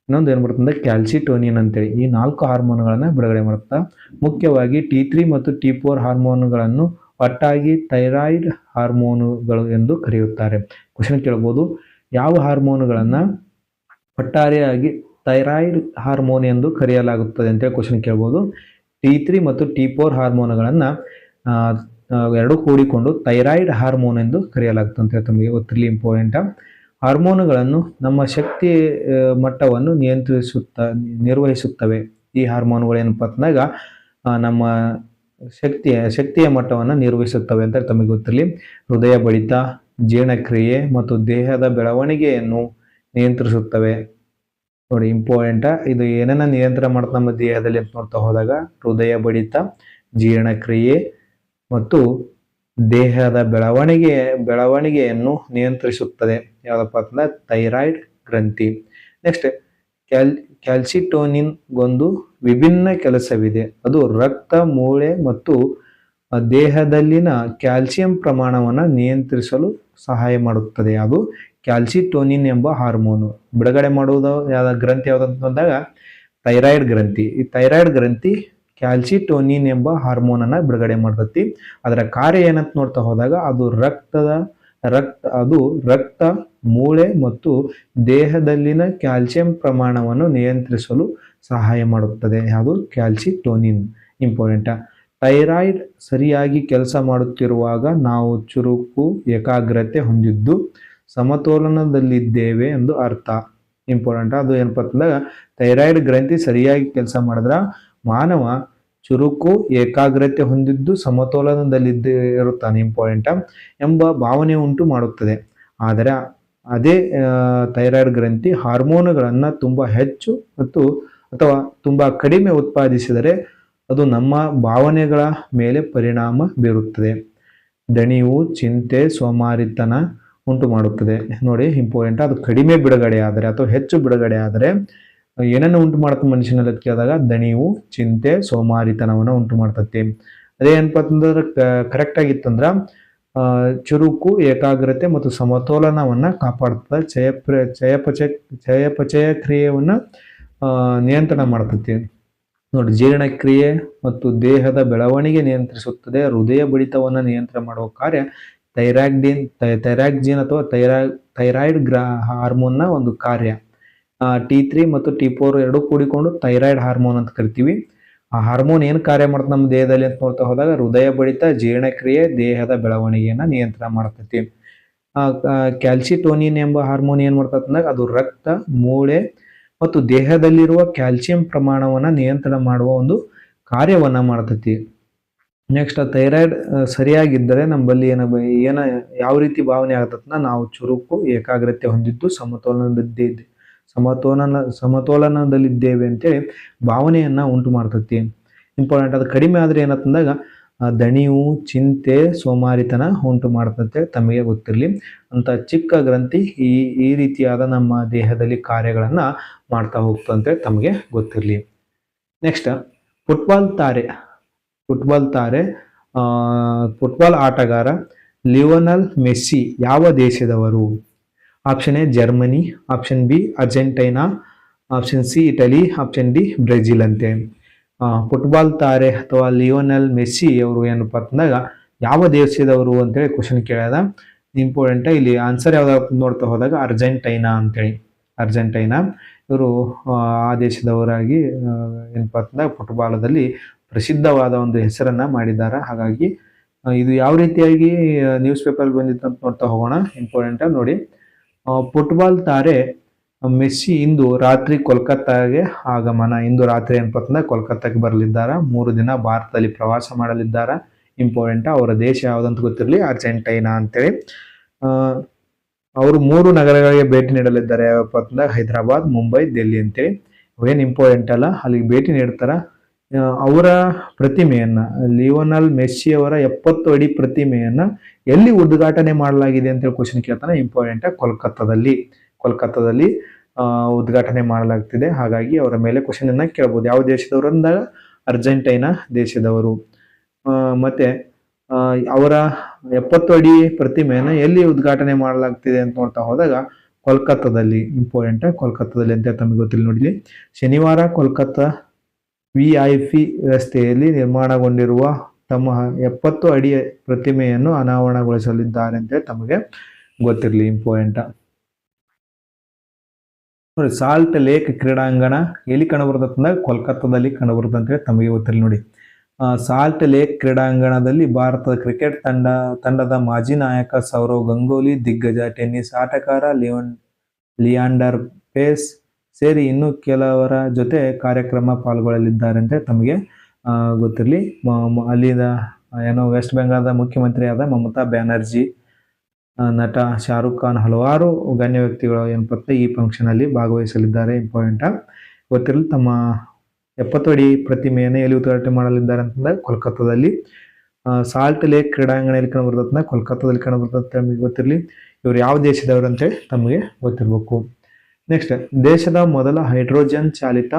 ಇನ್ನೊಂದು ಏನು ಬರ್ತಂದ್ರೆ ಕ್ಯಾಲ್ಸಿಟೋನಿನ್ ಅಂತೇಳಿ. ಈ 4 ಹಾರ್ಮೋನ್ಗಳನ್ನ ಬಿಡುಗಡೆ ಮಾಡುತ್ತಾ ಮುಖ್ಯವಾಗಿ T3 ಮತ್ತು T4 ಹಾರ್ಮೋನ್ಗಳನ್ನು ಒಟ್ಟಾಗಿ ಥೈರಾಯ್ಡ್ ಹಾರ್ಮೋನುಗಳು ಎಂದು ಕರೆಯುತ್ತಾರೆ. ಕ್ವಶನ್ ಕೇಳಬಹುದು, ಯಾವ ಹಾರ್ಮೋನುಗಳನ್ನ ಒಟ್ಟಾರೆಯಾಗಿ ಥೈರಾಯ್ಡ್ ಹಾರ್ಮೋನ್ ಎಂದು ಕರೆಯಲಾಗುತ್ತದೆ ಅಂತೇಳಿ ಕ್ವಶನ್ ಕೇಳಬಹುದು. T3 ಮತ್ತು T4 ಹಾರ್ಮೋನ್ಗಳನ್ನ ಎರಡು ಕೂಡಿಕೊಂಡು ಥೈರಾಯ್ಡ್ ಹಾರ್ಮೋನ್ ಎಂದು ಕರೆಯಲಾಗುತ್ತದೆ ಅಂತ ತಮಗೆ ಗೊತ್ತಿರಲಿ. ಇಂಪಾರ್ಟೆಂಟ್. ಹಾರ್ಮೋನುಗಳನ್ನು ನಮ್ಮ ಶಕ್ತಿ ಮಟ್ಟವನ್ನು ನಿರ್ವಹಿಸುತ್ತವೆ. ಈ ಹಾರ್ಮೋನುಗಳು ಏನಪ್ಪಾ ಅಂತಂದಾಗ ನಮ್ಮ ಶಕ್ತಿಯ ಮಟ್ಟವನ್ನು ನಿರ್ವಹಿಸುತ್ತವೆ ಅಂತ ತಮಗೆ ಗೊತ್ತಿರಲಿ. ಹೃದಯ ಬಡಿತ, ಜೀರ್ಣಕ್ರಿಯೆ ಮತ್ತು ದೇಹದ ಬೆಳವಣಿಗೆಯನ್ನು ನಿಯಂತ್ರಿಸುತ್ತವೆ. ನೋಡಿ, ಇಂಪಾರ್ಟೆಂಟ್. ಇದು ಏನನ್ನ ನಿಯಂತ್ರಣ ಮಾಡುತ್ತೆ ನಮ್ಮ ದೇಹದಲ್ಲಿ ಅಂತ ನೋಡ್ತಾ ಹೋದಾಗ ಹೃದಯ ಬಡಿತ, ಜೀರ್ಣಕ್ರಿಯೆ ಮತ್ತು ದೇಹದ ಬೆಳವಣಿಗೆಯನ್ನು ನಿಯಂತ್ರಿಸುತ್ತದೆ. ಯಾವ್ದಪ್ಪ ಅಂತಂದ್ರೆ ಥೈರಾಯ್ಡ್ ಗ್ರಂಥಿ. ನೆಕ್ಸ್ಟ್ ಕ್ಯಾಲ್ಸಿಟೋನಿನ್ಗೊಂದು ವಿಭಿನ್ನ ಕೆಲಸವಿದೆ. ಅದು ರಕ್ತ, ಮೂಳೆ ಮತ್ತು ದೇಹದಲ್ಲಿನ ಕ್ಯಾಲ್ಸಿಯಂ ಪ್ರಮಾಣವನ್ನು ನಿಯಂತ್ರಿಸಲು ಸಹಾಯ ಮಾಡುತ್ತದೆ. ಅದು ಕ್ಯಾಲ್ಸಿಟೋನಿನ್ ಎಂಬ ಹಾರ್ಮೋನು ಬಿಡುಗಡೆ ಮಾಡುವುದು ಗ್ರಂಥಿ ಯಾವ್ದಂತಂದಾಗ ಥೈರಾಯ್ಡ್ ಗ್ರಂಥಿ. ಈ ಥೈರಾಯ್ಡ್ ಗ್ರಂಥಿ ಕ್ಯಾಲ್ಸಿಟೋನಿನ್ ಎಂಬ ಹಾರ್ಮೋನ್ ಅನ್ನ ಬಿಡುಗಡೆ ಮಾಡ್ತತಿ. ಅದರ ಕಾರ್ಯ ಏನಂತ ನೋಡ್ತಾ ಹೋದಾಗ ಅದು ರಕ್ತದ ಅದು ರಕ್ತ, ಮೂಳೆ ಮತ್ತು ದೇಹದಲ್ಲಿನ ಕ್ಯಾಲ್ಸಿಯಂ ಪ್ರಮಾಣವನ್ನು ನಿಯಂತ್ರಿಸಲು ಸಹಾಯ ಮಾಡುತ್ತದೆ. ಯಾವುದು? ಕ್ಯಾಲ್ಸಿಟೋನಿನ್. ಇಂಪಾರ್ಟೆಂಟ್. ಥೈರಾಯ್ಡ್ ಸರಿಯಾಗಿ ಕೆಲಸ ಮಾಡುತ್ತಿರುವಾಗ ನಾವು ಚುರುಕು, ಏಕಾಗ್ರತೆ ಹೊಂದಿದ್ದು ಸಮತೋಲನದಲ್ಲಿದ್ದೇವೆ ಎಂದು ಅರ್ಥ. ಇಂಪಾರ್ಟೆಂಟ್. ಅದು ಏನಪ್ಪ ಅಂತಂದಾಗ ಥೈರಾಯ್ಡ್ ಗ್ರಂಥಿ ಸರಿಯಾಗಿ ಕೆಲಸ ಮಾಡಿದ್ರ ಮಾನವ ಚುರುಕು, ಏಕಾಗ್ರತೆ ಹೊಂದಿದ್ದು ಸಮತೋಲನದಲ್ಲಿದ್ದೇ ಇರುತ್ತಾನೆ. ಇಂಪಾರ್ಟೆಂಟ್ ಎಂಬ ಭಾವನೆ ಉಂಟು ಮಾಡುತ್ತದೆ. ಆದರೆ ಅದೇ ಥೈರಾಯ್ಡ್ ಗ್ರಂಥಿ ಹಾರ್ಮೋನುಗಳನ್ನು ತುಂಬ ಹೆಚ್ಚು ಅಥವಾ ತುಂಬ ಕಡಿಮೆ ಉತ್ಪಾದಿಸಿದರೆ ಅದು ನಮ್ಮ ಭಾವನೆಗಳ ಮೇಲೆ ಪರಿಣಾಮ ಬೀರುತ್ತದೆ. ದಣಿವು, ಚಿಂತೆ, ಸೋಮಾರಿತನ ಉಂಟು ಮಾಡುತ್ತದೆ. ನೋಡಿ, ಇಂಪಾರ್ಟೆಂಟ್. ಅದು ಕಡಿಮೆ ಬಿಡುಗಡೆ ಆದರೆ ಅಥವಾ ಹೆಚ್ಚು ಬಿಡುಗಡೆ ಆದರೆ ಏನನ್ನು ಉಂಟು ಮಾಡುತ್ತೆ ಮನುಷ್ಯನಲ್ಲಿ ಕೇಳಿದಾಗ? ದಣಿವು, ಚಿಂತೆ, ಸೋಮಾರಿತನವನ್ನು ಉಂಟು ಮಾಡ್ತತಿ. ಅದೇ ಏನಪ್ಪ ಅಂತಂದ್ರೆ ಕರೆಕ್ಟ್ ಆಗಿತ್ತಂದ್ರ ಚುರುಕು, ಏಕಾಗ್ರತೆ ಮತ್ತು ಸಮತೋಲನವನ್ನ ಕಾಪಾಡ್ತದೆ. ಚಯಾಪಚಯ ಕ್ರಿಯೆಯನ್ನ ನಿಯಂತ್ರಣ ಮಾಡ್ತತಿ. ನೋಡಿ, ಜೀರ್ಣಕ್ರಿಯೆ ಮತ್ತು ದೇಹದ ಬೆಳವಣಿಗೆ ನಿಯಂತ್ರಿಸುತ್ತದೆ. ಹೃದಯ ಬಡಿತವನ್ನು ನಿಯಂತ್ರಣ ಮಾಡುವ ಕಾರ್ಯ ಥೈರಾಕ್ಸಿನ್ ಅಥವಾ ಥೈರಾಯ್ಡ್ ಹಾರ್ಮೋನ್ನ ಒಂದು ಕಾರ್ಯ. T3 ಮತ್ತು T4 ಎರಡೂ ಕೂಡಿಕೊಂಡು ಥೈರಾಯ್ಡ್ ಹಾರ್ಮೋನ್ ಅಂತ ಕರಿತೀವಿ. ಆ ಹಾರ್ಮೋನ್ ಏನು ಕಾರ್ಯ ಮಾಡ್ತದೆ ನಮ್ಮ ದೇಹದಲ್ಲಿ ಅಂತ ನೋಡ್ತಾ ಹೋದಾಗ ಹೃದಯ ಬಡಿತ, ಜೀರ್ಣಕ್ರಿಯೆ, ದೇಹದ ಬೆಳವಣಿಗೆಯನ್ನ ನಿಯಂತ್ರಣ ಮಾಡ್ತೈತಿ. ಕ್ಯಾಲ್ಸಿಟೋನಿನ್ ಎಂಬ ಹಾರ್ಮೋನ್ ಏನ್ ಮಾಡ್ತದೆ ಅಂದಾಗ ಅದು ರಕ್ತ, ಮೂಳೆ ಮತ್ತು ದೇಹದಲ್ಲಿರುವ ಕ್ಯಾಲ್ಸಿಯಂ ಪ್ರಮಾಣವನ್ನ ನಿಯಂತ್ರಣ ಮಾಡುವ ಒಂದು ಕಾರ್ಯವನ್ನ ಮಾಡ್ತೈತಿ. ನೆಕ್ಸ್ಟ್, ಥೈರಾಯ್ಡ್ ಸರಿಯಾಗಿದ್ದರೆ ನಮ್ಮಲ್ಲಿ ಯಾವ ರೀತಿ ಭಾವನೆ ಆಗತ್ತಂತ ನಾವು ಚುರುಕು, ಏಕಾಗ್ರತೆ ಹೊಂದಿದ್ದು ಸಮತೋಲನದಲ್ಲಿದ್ದೇವೆ ಅಂತೇಳಿ ಭಾವನೆಯನ್ನ ಉಂಟು ಮಾಡ್ತತಿ. ಇಂಪಾರ್ಟೆಂಟ್. ಅದು ಕಡಿಮೆ ಆದ್ರೆ ಏನಂತಂದಾಗ ದಣಿವು, ಚಿಂತೆ, ಸೋಮಾರಿತನ ಉಂಟು ಮಾಡ್ತಂತೆ ತಮಗೆ ಗೊತ್ತಿರಲಿ. ಅಂತ ಚಿಕ್ಕ ಗ್ರಂಥಿ ಈ ರೀತಿಯಾದ ನಮ್ಮ ದೇಹದಲ್ಲಿ ಕಾರ್ಯಗಳನ್ನ ಮಾಡ್ತಾ ಹೋಗ್ತಂತೆ ತಮಗೆ ಗೊತ್ತಿರಲಿ. ನೆಕ್ಸ್ಟ್, ಫುಟ್ಬಾಲ್ ಆಟಗಾರ ಲಿಯೋನೆಲ್ ಮೆಸ್ಸಿ ಯಾವ ದೇಶದವರು? Option A Germany, option B Argentina, option C Italy, option D Brazil ಅಂತೆ. ಫುಟ್ಬಾಲ್ ತಾರೆ ಅಥವಾ ಲಿಯೋನೆಲ್ ಮೆಸ್ಸಿ ಅವರು ಏನಪ್ಪ ಅಂತಂದಾಗ ಯಾವ ದೇಶದವರು ಅಂತೇಳಿ ಕ್ವಶನ್ ಕೇಳ್ಯಾದ. ಇಂಪಾರ್ಟೆಂಟ್. ಇಲ್ಲಿ ಆನ್ಸರ್ ಯಾವ್ದು ನೋಡ್ತಾ ಹೋದಾಗ ಅರ್ಜೆಂಟೈನಾ ಅಂತೇಳಿ. ಅರ್ಜೆಂಟೈನಾ ಇವರು ಆ ದೇಶದವರಾಗಿ ಏನಪ್ಪ ಅಂತಂದಾಗ ಫುಟ್ಬಾಲದಲ್ಲಿ ಪ್ರಸಿದ್ಧವಾದ ಒಂದು ಹೆಸರನ್ನ ಮಾಡಿದ್ದಾರೆ. ಹಾಗಾಗಿ ಇದು ಯಾವ ರೀತಿಯಾಗಿ ನ್ಯೂಸ್ ಪೇಪರ್ ಬಂದಿತ್ತು ಅಂತ ನೋಡ್ತಾ ಹೋಗೋಣ. ಇಂಪಾರ್ಟೆಂಟ್. ನೋಡಿ, ಫುಟ್ಬಾಲ್ ತಾರೆ ಮೆಸ್ಸಿ ಇಂದು ರಾತ್ರಿ ಕೋಲ್ಕತ್ತಾಗೆ ಆಗಮನ. ಇಂದು ರಾತ್ರಿ ಏನಪ್ಪ ಅಂತಂದ್ರೆ ಕೋಲ್ಕತ್ತಾಗೆ ಬರಲಿದ್ದಾರೆ. 3 ದಿನ ಭಾರತದಲ್ಲಿ ಪ್ರವಾಸ ಮಾಡಲಿದ್ದಾರೆ. ಇಂಪಾರ್ಟೆಂಟ್. ಅವರ ದೇಶ ಯಾವ್ದಂತ ಗೊತ್ತಿರಲಿ, ಅರ್ಜೆಂಟೈನಾ ಅಂತೇಳಿ. ಅವರು 3 ನಗರಗಳಿಗೆ ಭೇಟಿ ನೀಡಲಿದ್ದಾರೆ. ಯಾವಪ್ಪ ಅಂತಂದ್ರೆ ಹೈದರಾಬಾದ್, ಮುಂಬೈ, ದಿಲ್ಲಿ ಅಂತೇಳಿ. ಅವೇನು ಇಂಪಾರ್ಟೆಂಟ್ ಅಲ್ಲ, ಅಲ್ಲಿಗೆ ಭೇಟಿ ನೀಡ್ತಾರ. ಅವರ ಪ್ರತಿಮೆಯನ್ನ, ಲಿಯೋನೆಲ್ ಮೆಸ್ಸಿ ಅವರ 70 ಅಡಿ ಪ್ರತಿಮೆಯನ್ನ ಎಲ್ಲಿ ಉದ್ಘಾಟನೆ ಮಾಡಲಾಗಿದೆ ಅಂತೇಳಿ ಕ್ವಶನ್ ಕೇಳ್ತಾನೆ. ಇಂಪಾರ್ಟೆಂಟ್. ಕೋಲ್ಕತ್ತಾದಲ್ಲಿ ಉದ್ಘಾಟನೆ ಮಾಡಲಾಗ್ತಿದೆ. ಹಾಗಾಗಿ ಅವರ ಮೇಲೆ ಕ್ವಶನ್ ಅನ್ನ ಕೇಳಬಹುದು. ಯಾವ ದೇಶದವರು ಅಂದಾಗ ಅರ್ಜೆಂಟೈನಾ ದೇಶದವರು. ಮತ್ತೆ ಅವರ 70 ಅಡಿ ಪ್ರತಿಮೆಯನ್ನ ಎಲ್ಲಿ ಉದ್ಘಾಟನೆ ಮಾಡಲಾಗ್ತಿದೆ ಅಂತ ನೋಡ್ತಾ ಹೋದಾಗ ಕೋಲ್ಕತ್ತಾದಲ್ಲಿ. ಇಂಪಾರ್ಟೆಂಟ್. ಕೋಲ್ಕತ್ತಾದಲ್ಲಿ ಅಂತ ತಮಗೆ ಗೊತ್ತಿಲ್ಲ. ನೋಡಿಲಿ, ಶನಿವಾರ ಕೋಲ್ಕತ್ತಾ VIP ರಸ್ತೆಯಲ್ಲಿ ನಿರ್ಮಾಣಗೊಂಡಿರುವ ತಮ್ಮ 70 ಅಡಿ ಪ್ರತಿಮೆಯನ್ನು ಅನಾವರಣಗೊಳಿಸಲಿದ್ದಾರೆ ಅಂತ ತಮಗೆ ಗೊತ್ತಿರಲಿ. ಇಂಪಾರ್ಟೆಂಟ್. ನೋಡಿ, ಸಾಲ್ಟ್ ಲೇಕ್ ಕ್ರೀಡಾಂಗಣ ಎಲ್ಲಿ ಕಂಡುಬರ್ತಂದ್ರೆ ಕೋಲ್ಕತ್ತಾದಲ್ಲಿ ಕಂಡುಬರುತ್ತೆ ಅಂತೇಳಿ ತಮಗೆ ಗೊತ್ತಿರಲಿ. ನೋಡಿ, ಸಾಲ್ಟ್ ಲೇಕ್ ಕ್ರೀಡಾಂಗಣದಲ್ಲಿ ಭಾರತದ ಕ್ರಿಕೆಟ್ ತಂಡದ ಮಾಜಿ ನಾಯಕ ಸೌರವ್ ಗಂಗೂಲಿ, ದಿಗ್ಗಜ ಟೆನ್ನಿಸ್ ಆಟಗಾರ ಲಿಯಾಂಡರ್ ಪೇಸ್ ಸೇರಿ ಇನ್ನು ಕೆಲವರ ಜೊತೆ ಕಾರ್ಯಕ್ರಮ ಪಾಲ್ಗೊಳ್ಳಲಿದ್ದಾರೆ ಅಂತ ತಮಗೆ ಗೊತ್ತಿರಲಿ. ಅಲ್ಲಿನ ವೆಸ್ಟ್ ಬೆಂಗಾಲ್ದ ಮುಖ್ಯಮಂತ್ರಿಯಾದ ಮಮತಾ ಬ್ಯಾನರ್ಜಿ, ನಟ ಶಾರುಖ್ ಖಾನ್, ಹಲವಾರು ಗಣ್ಯ ವ್ಯಕ್ತಿಗಳು ಏನಪ್ಪ ಈ ಫಂಕ್ಷನ್ ಅಲ್ಲಿ ಭಾಗವಹಿಸಲಿದ್ದಾರೆ. ಇಂಪಾರ್ಟೆಂಟ್. ಗೊತ್ತಿರಲಿ. ತಮ್ಮ 70 ಅಡಿ ಪ್ರತಿಮೆಯನ್ನು ಎಲ್ಲಿ ಉದ್ಘಾಟನೆ ಮಾಡಲಿದ್ದಾರೆ ಅಂತಂದ್ರೆ ಕೋಲ್ಕತ್ತಾದಲ್ಲಿ. ಸಾಲ್ಟ್ ಲೇಕ್ ಕ್ರೀಡಾಂಗಣ ಎಲ್ಲಿ ಕಂಡುಬರ್ತಂದ್ರೆ ಕೋಲ್ಕತ್ತಾದಲ್ಲಿ ಕಂಡುಬರ್ತದೆ ತಮಗೆ ಗೊತ್ತಿರಲಿ. ಇವರು ಯಾವ ದೇಶದವರು ಅಂತೇಳಿ ತಮಗೆ ಗೊತ್ತಿರಬೇಕು. ನೆಕ್ಸ್ಟ್, ದೇಶದ ಮೊದಲ ಹೈಡ್ರೋಜನ್ ಚಾಲಿತ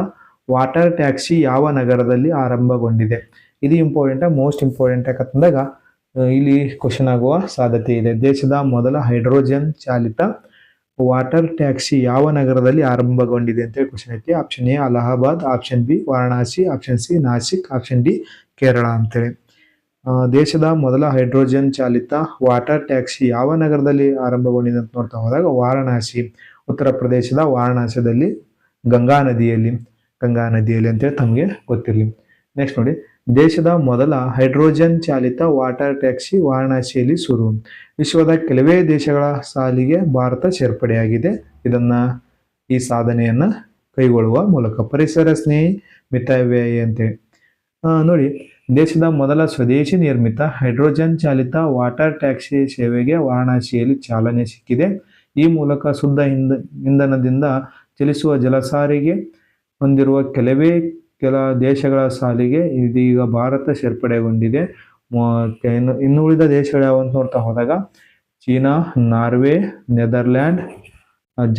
ವಾಟರ್ ಟ್ಯಾಕ್ಸಿ ಯಾವ ನಗರದಲ್ಲಿ ಆರಂಭಗೊಂಡಿದೆ? ಇದು ಇಂಪಾರ್ಟೆಂಟ್, ಮೋಸ್ಟ್ ಇಂಪಾರ್ಟೆಂಟ್. ಯಾಕಂದಾಗ ಇಲ್ಲಿ ಕ್ವಶನ್ ಆಗುವ ಸಾಧ್ಯತೆ ಇದೆ. ದೇಶದ ಮೊದಲ ಹೈಡ್ರೋಜನ್ ಚಾಲಿತ ವಾಟರ್ ಟ್ಯಾಕ್ಸಿ ಯಾವ ನಗರದಲ್ಲಿ ಆರಂಭಗೊಂಡಿದೆ ಅಂತೇಳಿ ಕ್ವಶನ್ ಐತಿ. Option A Allahabad, option B Varanasi, option C Nashik, option D Kerala ಅಂತೇಳಿ. ದೇಶದ ಮೊದಲ ಹೈಡ್ರೋಜನ್ ಚಾಲಿತ ವಾಟರ್ ಟ್ಯಾಕ್ಸಿ ಯಾವ ನಗರದಲ್ಲಿ ಆರಂಭಗೊಂಡಿದೆ ಅಂತ ನೋಡ್ತಾ ಹೋದಾಗ ವಾರಣಾಸಿ, ಉತ್ತರ ಪ್ರದೇಶದ ವಾರಣಾಸಿಯಲ್ಲಿ ಗಂಗಾ ನದಿಯಲ್ಲಿ ಅಂತೇಳಿ ತಮಗೆ ಗೊತ್ತಿರಲಿ. ನೆಕ್ಸ್ಟ್ ನೋಡಿ, ದೇಶದ ಮೊದಲ ಹೈಡ್ರೋಜನ್ ಚಾಲಿತ ವಾಟರ್ ಟ್ಯಾಕ್ಸಿ ವಾರಣಾಸಿಯಲ್ಲಿ ಶುರು. ವಿಶ್ವದ ಕೆಲವೇ ದೇಶಗಳ ಸಾಲಿಗೆ ಭಾರತ ಸೇರ್ಪಡೆಯಾಗಿದೆ. ಈ ಸಾಧನೆಯನ್ನ ಕೈಗೊಳ್ಳುವ ಮೂಲಕ ಪರಿಸರ ಸ್ನೇಹಿ ಮಿತವ್ಯಯಿ ಅಂತೇಳಿ ನೋಡಿ, ದೇಶದ ಮೊದಲ ಸ್ವದೇಶಿ ನಿರ್ಮಿತ ಹೈಡ್ರೋಜನ್ ಚಾಲಿತ ವಾಟರ್ ಟ್ಯಾಕ್ಸಿ ಸೇವೆಗೆ ವಾರಣಾಸಿಯಲ್ಲಿ ಚಾಲನೆ ಸಿಕ್ಕಿದೆ. ಈ ಮೂಲಕ ಶುದ್ಧ ಇಂಧನದಿಂದ ಚಲಿಸುವ ಜಲಸಾರಿಗೆ ಹೊಂದಿರುವ ಕೆಲ ದೇಶಗಳ ಸಾಲಿಗೆ ಇದೀಗ ಭಾರತ ಸೇರ್ಪಡೆಗೊಂಡಿದೆ. ಇನ್ನು ಉಳಿದ ದೇಶಗಳು ಯಾವ ಅಂತ ನೋಡ್ತಾ ಹೋದಾಗ ಚೀನಾ, ನಾರ್ವೆ, ನೆದರ್ಲ್ಯಾಂಡ್,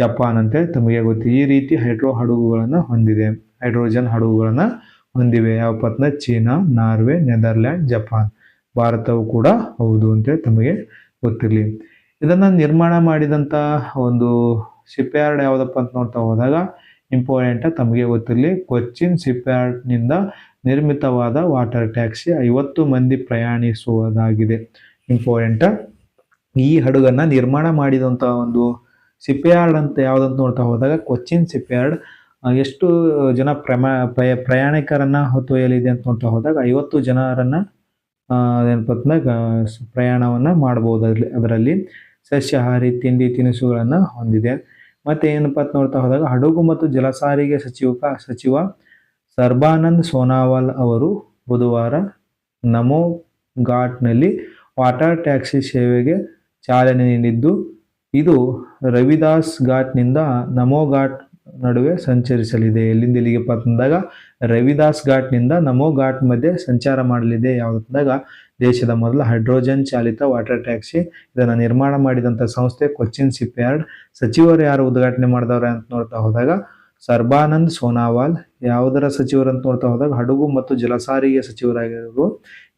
ಜಪಾನ್ ಅಂತ ತಮಗೆ ಗೊತ್ತು. ಈ ರೀತಿ ಹೈಡ್ರೋಜನ್ ಹಡಗುಗಳನ್ನ ಹೊಂದಿವೆ. ಯಾವಪ್ಪ ಚೀನಾ, ನಾರ್ವೆ, ನೆದರ್ಲ್ಯಾಂಡ್, ಜಪಾನ್. ಭಾರತವು ಕೂಡ ಹೌದು ಅಂತ ತಮಗೆ ಗೊತ್ತಿರಲಿ. ಇದನ್ನ ನಿರ್ಮಾಣ ಮಾಡಿದಂತ ಒಂದು ಶಿಪ್ ಯಾರ್ಡ್ ಯಾವ್ದಪ್ಪ ಅಂತ ನೋಡ್ತಾ ಹೋದಾಗ ಇಂಪಾರ್ಟೆಂಟ್ ತಮಗೆ ಗೊತ್ತಿರಲಿ, ಕೊಚ್ಚಿನ್ ಶಿಪ್ ಯಾರ್ಡ್ ನಿಂದ ನಿರ್ಮಿತವಾದ ವಾಟರ್ ಟ್ಯಾಕ್ಸಿ 50 ಮಂದಿ ಪ್ರಯಾಣಿಸುವುದಾಗಿದೆ. ಇಂಪಾರ್ಟೆಂಟ್. ಈ ಹಡಗನ್ನ ನಿರ್ಮಾಣ ಮಾಡಿದಂತ ಒಂದು ಶಿಪ್ ಯಾರ್ಡ್ ಅಂತ ಯಾವ್ದಂತ ನೋಡ್ತಾ ಹೋದಾಗ ಕೊಚ್ಚಿನ್ ಶಿಪ್ ಯಾರ್ಡ್. ಎಷ್ಟು ಜನ ಪ್ರಯಾಣಿಕರನ್ನ ಹೊತ್ತೊಯ್ಯಲಿದೆ ಅಂತ ನೋಡ್ತಾ ಹೋದಾಗ 50 ಜನರನ್ನ ಪ್ರಯಾಣವನ್ನ ಮಾಡಬಹುದು. ಅದರಲ್ಲಿ ಸಸ್ಯಾಹಾರಿ ತಿಂಡಿ ತಿನಿಸುಗಳನ್ನ ಹೊಂದಿದೆ. ಮತ್ತೆ ಏನಪ್ಪ ಅಂತ ನೋಡ್ತಾ ಹೋದಾಗ ಹಡಗು ಮತ್ತು ಜಲಸಾರಿಗೆ ಸಚಿವ ಸರ್ಬಾನಂದ್ ಸೋನಾವಾಲ್ ಅವರು ಬುಧವಾರ ನಮೋ ಘಾಟ್ನಲ್ಲಿ ವಾಟರ್ ಟ್ಯಾಕ್ಸಿ ಸೇವೆಗೆ ಚಾಲನೆ ನೀಡಿದ್ದು, ಇದು ರವಿದಾಸ್ ಘಾಟ್ನಿಂದ ನಮೋ ಘಾಟ್ ನಡುವೆ ಸಂಚರಿಸಲಿದೆ. ಎಲ್ಲಿಂದ ಇಲ್ಲಿಗೆ ಅಂದಾಗ ರವಿದಾಸ್ ಘಾಟ್ನಿಂದ ನಮೋ ಘಾಟ್ ಮಧ್ಯೆ ಸಂಚಾರ ಮಾಡಲಿದೆ. ಯಾವುದಂದಾಗ ದೇಶದ ಮೊದಲ ಹೈಡ್ರೋಜನ್ ಚಾಲಿತ ವಾಟರ್ ಟ್ಯಾಕ್ಸಿ. ಇದನ್ನು ನಿರ್ಮಾಣ ಮಾಡಿದಂಥ ಸಂಸ್ಥೆ ಕೊಚ್ಚಿನ್ ಶಿಪ್ ಯಾರ್ಡ್. ಸಚಿವರು ಯಾರು ಉದ್ಘಾಟನೆ ಮಾಡಿದವ್ರೆ ಅಂತ ನೋಡ್ತಾ ಹೋದಾಗ ಸರ್ಬಾನಂದ್ ಸೋನಾವಾಲ್. ಯಾವುದರ ಸಚಿವರು ಅಂತ ನೋಡ್ತಾ ಹೋದಾಗ ಹಡಗು ಮತ್ತು ಜಲಸಾರಿಗೆ ಸಚಿವರಾಗಿರುವ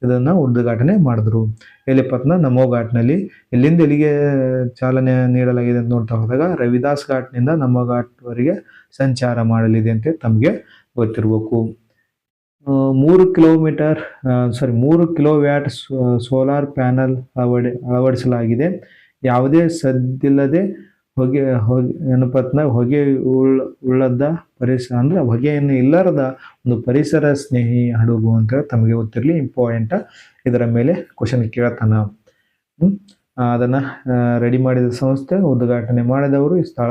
ಇದನ್ನ ಉದ್ಘಾಟನೆ ಮಾಡಿದ್ರು. ಎಲ್ಲಿಪತ್ನ ನಮೋ ಘಾಟ್ನಲ್ಲಿ. ಎಲ್ಲಿಂದ ಎಲ್ಲಿಗೆ ಚಾಲನೆ ನೀಡಲಾಗಿದೆ ಅಂತ ನೋಡ್ತಾ ಹೋದಾಗ ರವಿದಾಸ್ ಘಾಟ್ನಿಂದ ನಮೋ ಘಾಟ್ ವರೆಗೆ ಸಂಚಾರ ಮಾಡಲಿದೆ ಅಂತ ತಮಗೆ ಗೊತ್ತಿರಬೇಕು. 3 ಕಿಲೋವ್ಯಾಟ್ ಸೋಲಾರ್ ಪ್ಯಾನಲ್ ಅಳವಡಿಸಲಾಗಿದೆ. ಯಾವುದೇ ಸದ್ದಿಲ್ಲದೆ ಹೊಗೆ ಉಳ್ಳದ ಪರಿಸರ ಅಂದ್ರೆ ಹೊಗೆಯನ್ನು ಇಲ್ಲರದ ಒಂದು ಪರಿಸರ ಸ್ನೇಹಿ ಹಡಗು ಅಂತ ತಮಗೆ ಗೊತ್ತಿರಲಿ. ಇಂಪಾರ್ಟೆಂಟ್. ಇದರ ಮೇಲೆ ಕ್ವಶನ್ ಕೇಳ್ತಾನ. ಅದನ್ನ ರೆಡಿ ಮಾಡಿದ ಸಂಸ್ಥೆ, ಉದ್ಘಾಟನೆ ಮಾಡಿದವರು, ಈ ಸ್ಥಳ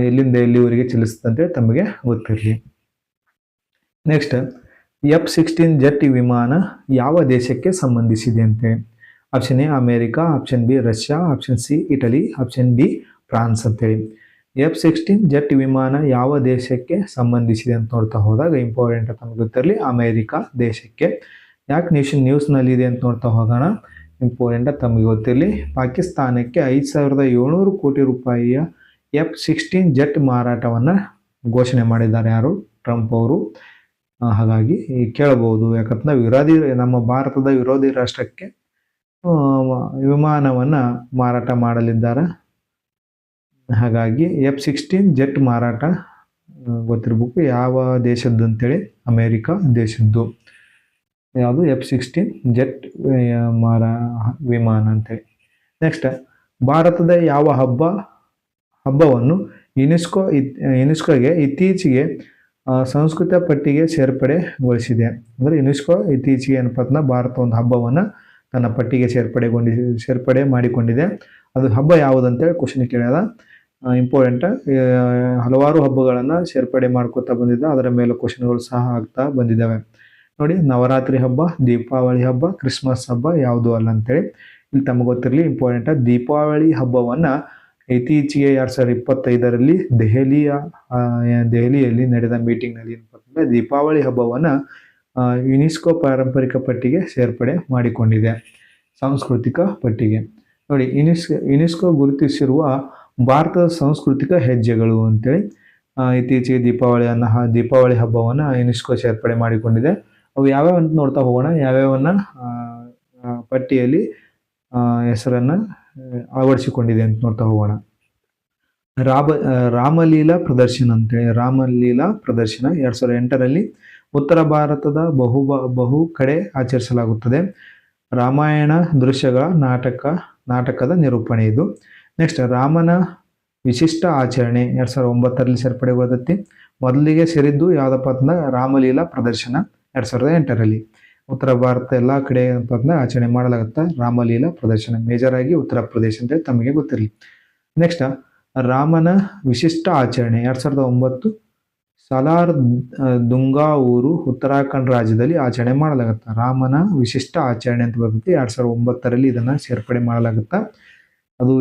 ಎಲ್ಲಿಂದ ಎಲ್ಲಿವರೆಗೆ ಚಲಿಸುತ್ತಂತೆ ತಮಗೆ ಗೊತ್ತಿರಲಿ. ನೆಕ್ಸ್ಟ್, F-16 ಜೆಟ್ ವಿಮಾನ ಯಾವ ದೇಶಕ್ಕೆ ಸಂಬಂಧಿಸಿದೆ ಅಂತೆ? Option A America, option B Russia, option C Italy, option D France ಅಂತೇಳಿ. F-16 ಜೆಟ್ ವಿಮಾನ ಯಾವ ದೇಶಕ್ಕೆ ಸಂಬಂಧಿಸಿದೆ ಅಂತ ನೋಡ್ತಾ ಹೋದಾಗ ಇಂಪಾರ್ಟೆಂಟ್ ತಮಗೆ ಗೊತ್ತಿರಲಿ, ಅಮೆರಿಕ ದೇಶಕ್ಕೆ. ಯಾಕೆ ನ್ಯೂಸ್ನಲ್ಲಿ ಇದೆ ಅಂತ ನೋಡ್ತಾ ಹೋಗೋಣ. ಇಂಪಾರ್ಟೆಂಟ್ ತಮಗೆ ಗೊತ್ತಿರಲಿ. ಪಾಕಿಸ್ತಾನಕ್ಕೆ 5,700 ಕೋಟಿ ರೂಪಾಯಿಯ F-16 ಜೆಟ್ ಮಾರಾಟವನ್ನ ಘೋಷಣೆ ಮಾಡಿದ್ದಾರೆ ಯಾರು? ಟ್ರಂಪ್ ಅವರು. ಹಾಗಾಗಿ ಕೇಳಬಹುದು, ಯಾಕಂದ್ರೆ ನಮ್ಮ ಭಾರತದ ವಿರೋಧಿ ರಾಷ್ಟ್ರಕ್ಕೆ ವಿಮಾನವನ್ನ ಮಾರಾಟ ಮಾಡಲಿದ್ದಾರೆ. ಹಾಗಾಗಿ F-16 ಜೆಟ್ ಮಾರಾಟ ಗೊತ್ತಿರಬೇಕು. ಯಾವ ದೇಶದ್ದು ಅಂತೇಳಿ? ಅಮೆರಿಕ ದೇಶದ್ದು. ಯಾವುದು? F-16 ಜೆಟ್ ವಿಮಾನ ಅಂತೇಳಿ. ನೆಕ್ಸ್ಟ್, ಭಾರತದ ಯಾವ ಹಬ್ಬವನ್ನು ಯುನೆಸ್ಕೋಗೆ ಇತ್ತೀಚೆಗೆ ಸಂಸ್ಕೃತ ಪಟ್ಟಿಗೆ ಸೇರ್ಪಡೆಗೊಳಿಸಿದೆ? ಅಂದ್ರೆ ಯುನೆಸ್ಕೋ ಇತ್ತೀಚೆಗೆ ಏನಪ್ಪ ಭಾರತ ಒಂದು ಹಬ್ಬವನ್ನ ತನ್ನ ಪಟ್ಟಿಗೆ ಸೇರ್ಪಡೆ ಮಾಡಿಕೊಂಡಿದೆ. ಅದು ಹಬ್ಬ ಯಾವುದಂತೇಳಿ ಕ್ವಶನ್ ಕೇಳ್ಯಾದ. ಇಂಪಾರ್ಟೆಂಟ್. ಹಲವಾರು ಹಬ್ಬಗಳನ್ನ ಸೇರ್ಪಡೆ ಮಾಡ್ಕೊತಾ ಬಂದಿದ್ದ, ಅದರ ಮೇಲೆ ಕ್ವಶನ್ಗಳು ಸಹ ಆಗ್ತಾ ಬಂದಿದ್ದಾವೆ ನೋಡಿ. ನವರಾತ್ರಿ ಹಬ್ಬ, ದೀಪಾವಳಿ ಹಬ್ಬ, ಕ್ರಿಸ್ಮಸ್ ಹಬ್ಬ ಯಾವುದು ಅಲ್ಲ ಅಂತೇಳಿ ಇಲ್ಲಿ ತಮಗೆ ಗೊತ್ತಿರಲಿ. ಇಂಪಾರ್ಟೆಂಟ್. ದೀಪಾವಳಿ ಹಬ್ಬವನ್ನ ಇತ್ತೀಚೆಗೆ 2025ರಲ್ಲಿ ದೆಹಲಿಯಲ್ಲಿ ನಡೆದ ಮೀಟಿಂಗ್ನಲ್ಲಿ ಏನಪ್ಪ ದೀಪಾವಳಿ ಹಬ್ಬವನ್ನ ಯುನೆಸ್ಕೋ ಪಾರಂಪರಿಕ ಪಟ್ಟಿಗೆ ಸೇರ್ಪಡೆ ಮಾಡಿಕೊಂಡಿದೆ, ಸಾಂಸ್ಕೃತಿಕ ಪಟ್ಟಿಗೆ. ನೋಡಿ, ಯುನೆಸ್ಕೋ ಗುರುತಿಸಿರುವ ಭಾರತದ ಸಾಂಸ್ಕೃತಿಕ ಹೆಜ್ಜೆಗಳು ಅಂತೇಳಿ ಇತ್ತೀಚೆಗೆ ದೀಪಾವಳಿ ಹಬ್ಬವನ್ನ ಯುನೆಸ್ಕೋ ಸೇರ್ಪಡೆ ಮಾಡಿಕೊಂಡಿದೆ. ಅವು ಯಾವ್ಯಾವ ಅಂತ ನೋಡ್ತಾ ಹೋಗೋಣ. ಯಾವ್ಯಾವನ್ನ ಪಟ್ಟಿಯಲ್ಲಿ ಹೆಸರನ್ನ ಅಳವಡಿಸಿಕೊಂಡಿದೆ ಅಂತ ನೋಡ್ತಾ ಹೋಗೋಣ. ರಾಮಲೀಲಾ ಪ್ರದರ್ಶನ ಅಂತೇಳಿ. ರಾಮಲೀಲಾ ಪ್ರದರ್ಶನ 2008ರಲ್ಲಿ ಉತ್ತರ ಭಾರತದ ಬಹು ಕಡೆ ಆಚರಿಸಲಾಗುತ್ತದೆ. ರಾಮಾಯಣ ದೃಶ್ಯಗಳ ನಾಟಕದ ನಿರೂಪಣೆ ಇದು. ನೆಕ್ಸ್ಟ್ ರಾಮನ ವಿಶಿಷ್ಟ ಆಚರಣೆ 2009ರಲ್ಲಿ ಸೇರ್ಪಡೆಗೊಳ್ಳತೈತಿ. ಮೊದಲಿಗೆ ಸೇರಿದ್ದು ಯಾವುದಪ್ಪ ಅಂತಂದ್ರೆ ರಾಮಲೀಲಾ ಪ್ರದರ್ಶನ 2008ರಲ್ಲಿ. ಉತ್ತರ ಭಾರತ ಎಲ್ಲ ಕಡೆ ಆಚರಣೆ ಮಾಡಲಾಗುತ್ತೆ ರಾಮಲೀಲಾ ಪ್ರದರ್ಶನ, ಮೇಜರ್ ಆಗಿ ಉತ್ತರ ಪ್ರದೇಶ ಅಂತ ತಮಗೆ ಗೊತ್ತಿರಲಿ. ನೆಕ್ಸ್ಟ್ ರಾಮನ ವಿಶಿಷ್ಟ ಆಚರಣೆ 2009 ಸಲಾರ್ ದುಂಗಾ ಊರು ಉತ್ತರಾಖಂಡ್ ರಾಜ್ಯದಲ್ಲಿ ಆಚರಣೆ ಮಾಡಲಾಗುತ್ತೆ. ರಾಮನ ವಿಶಿಷ್ಟ ಆಚರಣೆ ಅಂತ ಬರ್ತೈತಿ. 2009ರಲ್ಲಿ ಇದನ್ನ ಸೇರ್ಪಡೆ ಮಾಡಲಾಗುತ್ತೆ. ಅದು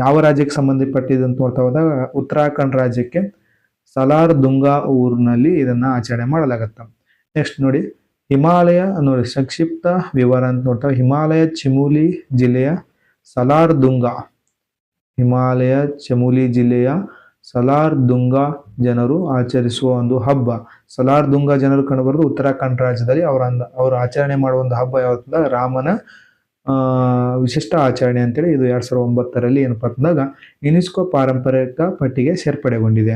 ಯಾವ ರಾಜ್ಯಕ್ಕೆ ಸಂಬಂಧಪಟ್ಟಿದಂತ ನೋಡ್ತಾ ಹೋದಾಗ ಉತ್ತರಾಖಂಡ್ ರಾಜ್ಯಕ್ಕೆ ಸಲಾರ್ ದುಂಗಾ ಊರಿನಲ್ಲಿ ಇದನ್ನ ಆಚರಣೆ ಮಾಡಲಾಗುತ್ತೆ. ನೆಕ್ಸ್ಟ್ ನೋಡಿ ಹಿಮಾಲಯ ನೋಡಿ ಸಂಕ್ಷಿಪ್ತ ವಿವರ ಅಂತ ನೋಡ್ತಾ ಹಿಮಾಲಯ ಚಮೋಲಿ ಜಿಲ್ಲೆಯ ಸಲಾರ್ ದುಂಗಾ ಜನರು ಆಚರಿಸುವ ಒಂದು ಹಬ್ಬ. ಸಲಾರ್ ದುಂಗಾ ಜನರು ಕಂಡುಬರೋದು ಉತ್ತರಾಖಂಡ್ ರಾಜ್ಯದಲ್ಲಿ. ಅವರು ಆಚರಣೆ ಮಾಡುವ ಒಂದು ಹಬ್ಬ ಯಾವತ್ತಂದ್ರೆ ರಾಮನ ವಿಶಿಷ್ಟ ಆಚರಣೆ ಅಂತೇಳಿ. ಇದು 2009ರಲ್ಲಿ ಏನಪ್ಪಾ ಅಂತಂದಾಗ ಯುನೆಸ್ಕೋ ಪಾರಂಪರಿಕ ಪಟ್ಟಿಗೆ ಸೇರ್ಪಡೆಗೊಂಡಿದೆ.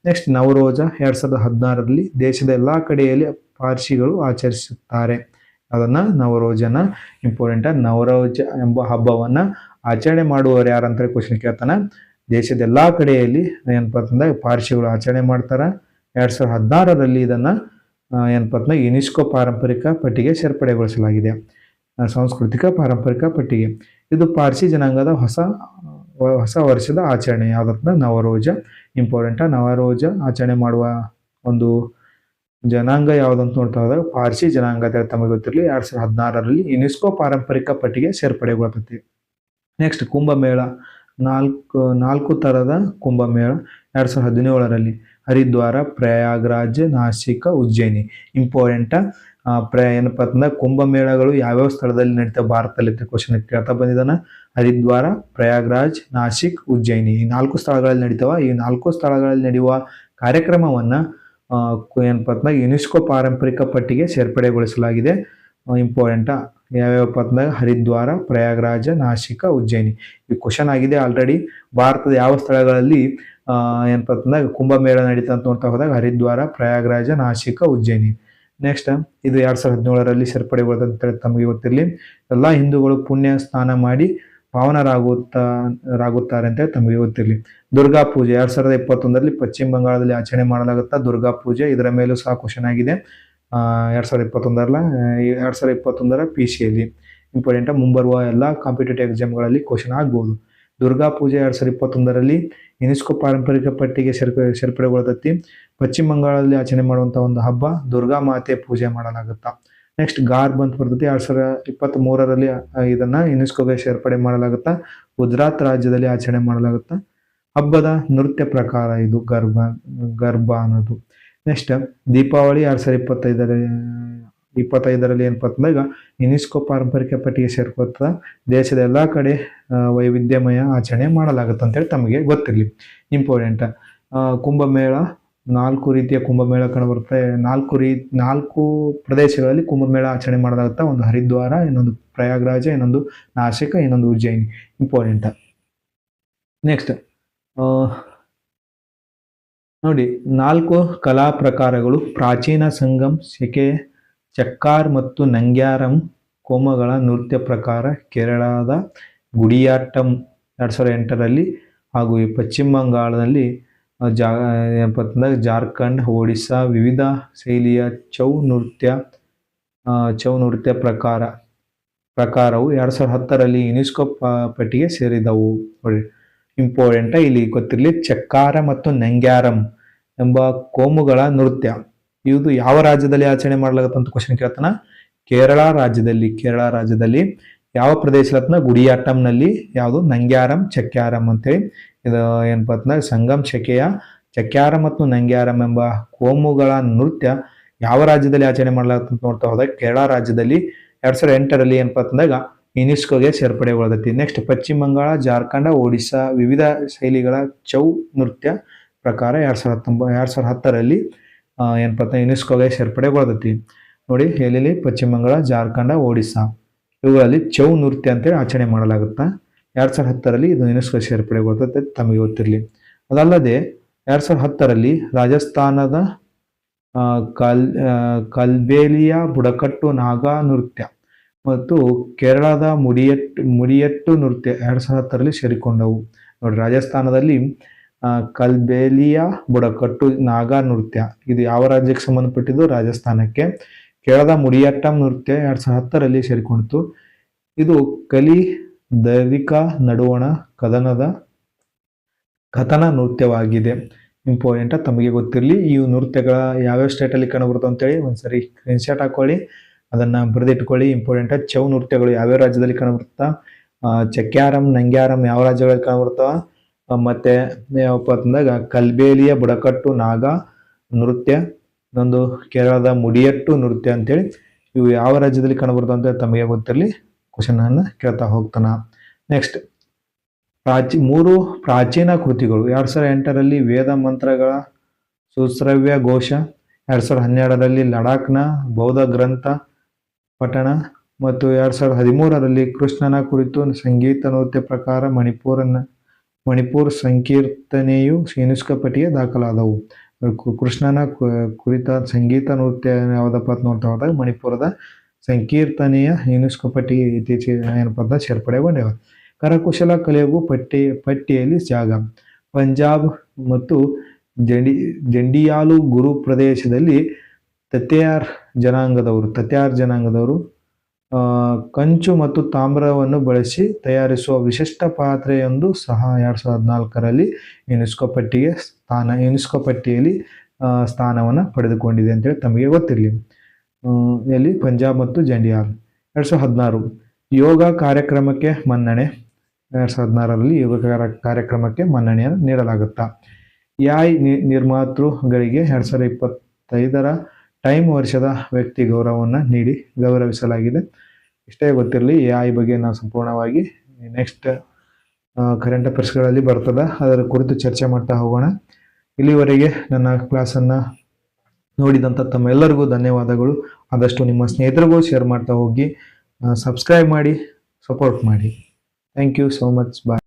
ನೆಕ್ಸ್ಟ್ ನವರೋಜ 2016ರಲ್ಲಿ ದೇಶದ ಎಲ್ಲಾ ಕಡೆಯಲ್ಲಿ ಪಾರ್ಸಿಗಳು ಆಚರಿಸುತ್ತಾರೆ. ಅದನ್ನ ನವರೋಜನ ಇಂಪಾರ್ಟೆಂಟ್. ನವರೋಜ ಎಂಬ ಹಬ್ಬವನ್ನ ಆಚರಣೆ ಮಾಡುವವರು ಯಾರಂತ ಕ್ವಶನ್ ಕೇಳ್ತಾನ. ದೇಶದ ಎಲ್ಲಾ ಕಡೆಯಲ್ಲಿ ಏನಪ್ಪಾ ಅಂತಂದಾಗ ಪಾರ್ಸಿಗಳು ಆಚರಣೆ ಮಾಡ್ತಾರ. 2016ರಲ್ಲಿ ಇದನ್ನ ಏನಪ್ಪಾ ಅಂತಂದಾಗ ಯುನೆಸ್ಕೋ ಪಾರಂಪರಿಕ ಪಟ್ಟಿಗೆ ಸೇರ್ಪಡೆಗೊಳಿಸಲಾಗಿದೆ, ಸಾಂಸ್ಕೃತಿಕ ಪಾರಂಪರಿಕ ಪಟ್ಟಿಗೆ. ಇದು ಪಾರ್ಸಿ ಜನಾಂಗದ ಹೊಸ ವರ್ಷದ ಆಚರಣೆ ಯಾವ್ದಂತ ನವರೋಜ ಇಂಪಾರ್ಟೆಂಟ್. ನವರೋಜ ಆಚರಣೆ ಮಾಡುವ ಒಂದು ಜನಾಂಗ ಯಾವ್ದಂತ ನೋಡ್ತಾ ಹೋದಾಗ ಪಾರ್ಸಿ ಜನಾಂಗ ಅಂತ ತಮಗೆ ಗೊತ್ತಿರಲಿ. 2016ರಲ್ಲಿ ಯುನೆಸ್ಕೋ ಪಾರಂಪರಿಕ ಪಟ್ಟಿಗೆ ಸೇರ್ಪಡೆಗೊಳ್ಳುತ್ತೆ. ನೆಕ್ಸ್ಟ್ ಕುಂಭಮೇಳ, ನಾಲ್ಕು ತರದ ಕುಂಭಮೇಳ 2017ರಲ್ಲಿ ಹರಿದ್ವಾರ, ಪ್ರಯಾಗ್ರಾಜ್, ನಾಸಿಕ್, ಉಜ್ಜಯಿನಿ. ಇಂಪಾರ್ಟೆಂಟ್. ಏನಪ್ಪಾ ಅಂತಂದ್ರೆ ಕುಂಭಮೇಳಗಳು ಯಾವ್ಯಾವ ಸ್ಥಳದಲ್ಲಿ ನಡೀತಾವೆ ಭಾರತದಲ್ಲಿ ಅಂತ ಕ್ವಶನ್ ಕೇಳ್ತಾ ಬಂದಿದ್ದಾನ. ಹರಿದ್ವಾರ, ಪ್ರಯಾಗ್ರಾಜ್, ನಾಸಿಕ್, ಉಜ್ಜಯಿನಿ ಈ 4 ಸ್ಥಳಗಳಲ್ಲಿ ನಡೀತಾವ. ಈ 4 ಸ್ಥಳಗಳಲ್ಲಿ ನಡೆಯುವ ಕಾರ್ಯಕ್ರಮವನ್ನ ಏನಪ್ಪಾ ಅಂತಂದ್ರೆ ಯುನೆಸ್ಕೋ ಪಾರಂಪರಿಕ ಪಟ್ಟಿಗೆ ಸೇರ್ಪಡೆಗೊಳಿಸಲಾಗಿದೆ. ಇಂಪಾರ್ಟೆಂಟ್. ಯಾವ್ಯಾವಪ್ಪ ಅಂತಂದಾಗ ಹರಿದ್ವಾರ, ಪ್ರಯಾಗ್ರಾಜ, ನಾಸಿಕ, ಉಜ್ಜಯಿನಿ. ಈ ಕ್ವಶನ್ ಆಗಿದೆ ಆಲ್ರೆಡಿ. ಭಾರತದ ಯಾವ ಸ್ಥಳಗಳಲ್ಲಿ ಏನಪ್ಪಾ ಅಂತಂದಾಗ ಕುಂಭಮೇಳ ನಡೀತಾ ಅಂತ ನೋಡ್ತಾ ಹೋದಾಗ ಹರಿದ್ವಾರ, ಪ್ರಯಾಗ್ರಾಜ, ನಾಸಿಕ, ಉಜ್ಜಯಿನಿ. ನೆಕ್ಸ್ಟ್ ಇದು 2017ರಲ್ಲಿ ಸೇರ್ಪಡೆಗೊಳ್ಳದಂತ ತಮಗೆ ಗೊತ್ತಿರಲಿ. ಎಲ್ಲಾ ಹಿಂದೂಗಳು ಪುಣ್ಯ ಸ್ನಾನ ಮಾಡಿ ಪಾವನರಾಗುತ್ತಾರೆ ಅಂತ ತಮಗೆ ಗೊತ್ತಿರಲಿ. ದುರ್ಗಾ ಪೂಜೆ 2021ರಲ್ಲಿ ಪಶ್ಚಿಮ ಬಂಗಾಳದಲ್ಲಿ ಆಚರಣೆ ಮಾಡಲಾಗುತ್ತಾ ದುರ್ಗಾ ಪೂಜೆ. ಇದರ ಮೇಲೂ ಸಹ ಕ್ವಶನ್ ಆಗಿದೆ 2021ರ PCಯಲ್ಲಿ. ಇಂಪಾರ್ಟೆಂಟ್. ಮುಂಬರುವ ಎಲ್ಲಾ ಕಾಂಪಿಟೇಟಿವ್ ಎಕ್ಸಾಮ್ಗಳಲ್ಲಿ ಕ್ವಶನ್ ಆಗ್ಬಹುದು. ದುರ್ಗಾ ಪೂಜೆ 2021ರಲ್ಲಿ ಯುನೆಸ್ಕೋ ಪಾರಂಪರಿಕ ಪಟ್ಟಿಗೆ ಸೇರ್ಪಡೆಗೊಳ್ಳತೈತಿ. ಪಶ್ಚಿಮ ಬಂಗಾಳದಲ್ಲಿ ಆಚರಣೆ ಮಾಡುವಂತಹ ಒಂದು ಹಬ್ಬ. ದುರ್ಗಾ ಮಾತೆ ಪೂಜೆ ಮಾಡಲಾಗುತ್ತಾ. ನೆಕ್ಸ್ಟ್ ಗಾರ್ಬ್ ಅಂತ ಬರ್ತೈತಿ. 2023ರಲ್ಲಿ ಇದನ್ನ ಯುನೆಸ್ಕೋಗೆ ಸೇರ್ಪಡೆ ಮಾಡಲಾಗುತ್ತಾ. ಗುಜರಾತ್ ರಾಜ್ಯದಲ್ಲಿ ಆಚರಣೆ ಮಾಡಲಾಗುತ್ತಾ. ಹಬ್ಬದ ನೃತ್ಯ ಪ್ರಕಾರ ಇದು ಗರ್ಭ ಅನ್ನೋದು. ನೆಕ್ಸ್ಟ್ ದೀಪಾವಳಿ 2025ರಲ್ಲಿ ಏನಪ್ಪಾ ಅಂತಂದಾಗ ಯುನೆಸ್ಕೋ ಪಾರಂಪರಿಕ ಪಟ್ಟಿಗೆ ಸೇರ್ಕೊಳ್ತದ. ದೇಶದ ಎಲ್ಲಾ ಕಡೆ ವೈವಿಧ್ಯಮಯ ಆಚರಣೆ ಮಾಡಲಾಗುತ್ತೆ ಅಂತೇಳಿ ತಮಗೆ ಗೊತ್ತಿರಲಿ. ಇಂಪಾರ್ಟೆಂಟ್. ಕುಂಭಮೇಳ 4 ರೀತಿಯ ಕುಂಭಮೇಳ ಕಂಡುಬರುತ್ತೆ. 4 ಪ್ರದೇಶಗಳಲ್ಲಿ ಕುಂಭಮೇಳ ಆಚರಣೆ ಮಾಡಲಾಗುತ್ತಾ. ಒಂದು ಹರಿದ್ವಾರ, ಇನ್ನೊಂದು ಪ್ರಯಾಗ್ರಾಜ, ಇನ್ನೊಂದು ನಾಸಿಕ, ಇನ್ನೊಂದು ಉಜ್ಜಯಿನಿ. ಇಂಪಾರ್ಟೆಂಟ್. ನೆಕ್ಸ್ಟ್ ನೋಡಿ 4 ಕಲಾ ಪ್ರಕಾರಗಳು ಪ್ರಾಚೀನ ಸಂಗಮ್, ಚಕ್ಕಾರ್ ಮತ್ತು ನಂಗ್ಯಾರಂ ಕೋಮಗಳ ನೃತ್ಯ ಪ್ರಕಾರ. ಕೇರಳದ ಗುಡಿಯಾಟ್ಟಂ 2008ರಲ್ಲಿ ಹಾಗೂ ಪಶ್ಚಿಮ ಬಂಗಾಳದಲ್ಲಿ ಜಾರ್ಖಂಡ್, ಒಡಿಸ್ಸಾ ವಿವಿಧ ಶೈಲಿಯ ಛೌ ನೃತ್ಯ ಪ್ರಕಾರವು 2010ರಲ್ಲಿ ಯುನೆಸ್ಕೋ ಪಟ್ಟಿಗೆ ಸೇರಿದವು. ನೋಡಿ ಇಂಪಾರ್ಟೆಂಟ್. ಇಲ್ಲಿ ಗೊತ್ತಿರಲಿ ಚಕ್ಕಾರ ಮತ್ತು ನಂಗ್ಯಾರಂ ಎಂಬ ಕೋಮುಗಳ ನೃತ್ಯ ಇದು ಯಾವ ರಾಜ್ಯದಲ್ಲಿ ಆಚರಣೆ ಮಾಡಲಾಗುತ್ತೆ ಅಂತ ಕ್ವಶನ್ ಕೇಳ್ತಾನ. ಕೇರಳ ರಾಜ್ಯದಲ್ಲಿ ಯಾವ ಪ್ರದೇಶದ ಗುಡಿಯಾಟ್ಟಂನಲ್ಲಿ ಯಾವುದು ನಂಗ್ಯಾರಂ, ಚಕ್ಯಾರಂ ಅಂತೇಳಿ. ಇದು ಏನಪ್ಪಾ ಅಂತಂದ್ರೆ ಸಂಗಮ್, ಚಕ್ಯಾರ ಮತ್ತು ನಂಗ್ಯಾರಂ ಎಂಬ ಕೋಮುಗಳ ನೃತ್ಯ ಯಾವ ರಾಜ್ಯದಲ್ಲಿ ಆಚರಣೆ ಮಾಡಲಾಗುತ್ತೆ ಅಂತ ನೋಡ್ತಾ ಹೋದಾಗ ಕೇರಳ ರಾಜ್ಯದಲ್ಲಿ 2008ರಲ್ಲಿ ಏನಪ್ಪಾ ಅಂತಂದಾಗ ಯುನೆಸ್ಕೋಗೆ ಸೇರ್ಪಡೆಗೊಳ್ಳತೈತಿ. ನೆಕ್ಸ್ಟ್ ಪಶ್ಚಿಮ ಬಂಗಾಳ, ಜಾರ್ಖಂಡ್, ಒಡಿಸ್ಸಾ ವಿವಿಧ ಶೈಲಿಗಳ ಛೌ ನೃತ್ಯ ಪ್ರಕಾರ 2010ರಲ್ಲಿ ಏನಪ್ಪಾ ಅಂತ ಯುನೆಸ್ಕೋಗೆ ಸೇರ್ಪಡೆಗೊಳ್ಳತೈತಿ. ನೋಡಿ ಎಲ್ಲಿ ಪಶ್ಚಿಮ ಬಂಗಾಳ, ಜಾರ್ಖಂಡ್, ಒಡಿಸ್ಸಾ ಇವುಗಳಲ್ಲಿ ಛೌ ನೃತ್ಯ ಅಂತೇಳಿ ಆಚರಣೆ ಮಾಡಲಾಗುತ್ತಾ. 2010ರಲ್ಲಿ ಇದು ಯುನೆಸ್ಕೋ ಸೇರ್ಪಡೆಗೊಳ್ತೈತೆ ತಮಗೆ ಗೊತ್ತಿರಲಿ. ಅದಲ್ಲದೆ 2010ರಲ್ಲಿ ರಾಜಸ್ಥಾನದ ಕಲ್ಬೇಲಿಯಾ ಬುಡಕಟ್ಟು ನಾಗಾ ನೃತ್ಯ ಮತ್ತು ಕೇರಳದ ಮುಡಿಯಟ್ಟು ನೃತ್ಯ 2010ರಲ್ಲಿ ಸೇರಿಕೊಂಡವು. ನೋಡಿ, ರಾಜಸ್ಥಾನದಲ್ಲಿ ಕಲ್ಬೇಲಿಯಾ ಬುಡಕಟ್ಟು ನಾಗಾ ನೃತ್ಯ ಇದು ಯಾವ ರಾಜ್ಯಕ್ಕೆ ಸಂಬಂಧಪಟ್ಟಿದ್ದು? ರಾಜಸ್ಥಾನಕ್ಕೆ. ಕೇರಳದ ಮುಡಿಯಟ್ಟಂ ನೃತ್ಯ 2010ರಲ್ಲಿ ಸೇರಿಕೊಂಡಿತು. ಇದು ಕಲಿ ದೈವಿಕ ನಡುವಣ ಕಥನ ನೃತ್ಯವಾಗಿದೆ. ಇಂಪಾರ್ಟೆಂಟ್, ತಮಗೆ ಗೊತ್ತಿರಲಿ. ಈ ನೃತ್ಯಗಳ ಯಾವ್ಯಾವ ಸ್ಟೇಟಲ್ಲಿ ಕಂಡುಬರ್ತವೆ ಅಂತೇಳಿ ಒಂದ್ಸರಿ ಸ್ಕ್ರೀನ್ಶಾಟ್ ಹಾಕೊಳ್ಳಿ, ಅದನ್ನ ಬರೆದಿಟ್ಕೊಳ್ಳಿ. ಇಂಪಾರ್ಟೆಂಟ್. ಚೌ ನೃತ್ಯಗಳು ಯಾವ್ಯಾವ ರಾಜ್ಯದಲ್ಲಿ ಕಂಡುಬರ್ತಾವ? ಚಕ್ಯಾರಂ, ನಂಗ್ಯಾರಂ ಯಾವ ರಾಜ್ಯಗಳಲ್ಲಿ ಕಂಡುಬರ್ತಾವ? ಮತ್ತೆ ಯಾವಪ್ಪ ಅಂತಂದಾಗ ಕಲ್ಬೇಲಿಯ ಬುಡಕಟ್ಟು ನಾಗಾ ನೃತ್ಯ, ಇನ್ನೊಂದು ಕೇರಳದ ಮುಡಿಯಟ್ಟು ನೃತ್ಯ ಅಂತೇಳಿ ಇವು ಯಾವ ರಾಜ್ಯದಲ್ಲಿ ಕಂಡುಬರ್ತಾವ ಅಂತ ತಮಗೆ ಗೊತ್ತಿರಲಿ. ಕ್ವಶನ್ ಅನ್ನ ಕೇಳ್ತಾ ಹೋಗ್ತಾನ. ನೆಕ್ಸ್ಟ್, 3 ಪ್ರಾಚೀನ ಕೃತಿಗಳು. 2008ರಲ್ಲಿ ವೇದ ಮಂತ್ರಗಳ ಸುಶ್ರವ್ಯ ಘೋಷ, 2012ರಲ್ಲಿ ಲಡಾಖ್ನ ಬೌದ್ಧ ಗ್ರಂಥ ಪಠಣ ಮತ್ತು 2013ರಲ್ಲಿ ಕೃಷ್ಣನ ಕುರಿತು ಸಂಗೀತ ನೃತ್ಯ ಪ್ರಕಾರ ಮಣಿಪುರ್ ಸಂಕೀರ್ತನೆಯು ಯುನೆಸ್ಕೋ ಪಟ್ಟಿಗೆ ದಾಖಲಾದವು. ಕೃಷ್ಣನ ಕುರಿತ ಸಂಗೀತ ನೃತ್ಯ ಯಾವುದಪ್ಪ ಅಂತ ನೋಡ್ತಾ ಹೋದಾಗ ಮಣಿಪುರದ ಸಂಕೀರ್ತನೆಯ ಯುನೆಸ್ಕೋ ಪಟ್ಟಿಗೆ ಇತ್ತೀಚೆಗೆ ಏನಪ್ಪ ಸೇರ್ಪಡೆಗೊಂಡಿವೆ. ಕರಕುಶಲ ಕಲೆಗೂ ಪಟ್ಟಿಯಲ್ಲಿ ಜಾಗ. ಪಂಜಾಬ್ ಮತ್ತು ಜಂಡಿಯಾಲು ಗುರು ಪ್ರದೇಶದಲ್ಲಿ ತತ್ಯಾರ್ ಜನಾಂಗದವರು ಕಂಚು ಮತ್ತು ತಾಮ್ರವನ್ನು ಬಳಸಿ ತಯಾರಿಸುವ ವಿಶಿಷ್ಟ ಪಾತ್ರೆಯೊಂದು ಸಹ 2014ರಲ್ಲಿ ಯುನೆಸ್ಕೋ ಪಟ್ಟಿಯಲ್ಲಿ ಸ್ಥಾನವನ್ನು ಪಡೆದುಕೊಂಡಿದೆ ಅಂತೇಳಿ ತಮಗೆ ಗೊತ್ತಿರಲಿ. ಎಲ್ಲಿ? ಪಂಜಾಬ್ ಮತ್ತು ಜಂಡಿಯಾಲ್. 2016 ಯೋಗ ಕಾರ್ಯಕ್ರಮಕ್ಕೆ ಮನ್ನಣೆ. 2016ರಲ್ಲಿ ಯೋಗ ಕಾರ್ಯಕ್ರಮಕ್ಕೆ ಮನ್ನಣೆಯನ್ನು ನೀಡಲಾಗುತ್ತಾ. AI ನಿರ್ಮಾತೃಗಳಿಗೆ 2025ರ ಟೈಮ್ ವರ್ಷದ ವ್ಯಕ್ತಿ ಗೌರವವನ್ನು ನೀಡಿ ಗೌರವಿಸಲಾಗಿದೆ. ಇಷ್ಟೇ ಗೊತ್ತಿರಲಿ. AI ಬಗ್ಗೆ ನಾವು ಸಂಪೂರ್ಣವಾಗಿ ನೆಕ್ಸ್ಟ್ ಕರೆಂಟ್ ಅಫೇರ್ಸ್ಗಳಲ್ಲಿ ಬರ್ತದ, ಅದರ ಕುರಿತು ಚರ್ಚೆ ಮಾಡ್ತಾ ಹೋಗೋಣ. ಇಲ್ಲಿವರೆಗೆ ನನ್ನ ಕ್ಲಾಸನ್ನು ನೋಡಿದಂಥ ತಮ್ಮೆಲ್ಲರಿಗೂ ಧನ್ಯವಾದಗಳು. ಆದಷ್ಟು ನಿಮ್ಮ ಸ್ನೇಹಿತರಿಗೂ ಶೇರ್ ಮಾಡ್ತಾ ಹೋಗಿ, ಸಬ್ಸ್ಕ್ರೈಬ್ ಮಾಡಿ, ಸಪೋರ್ಟ್ ಮಾಡಿ. Thank you so much. Bye.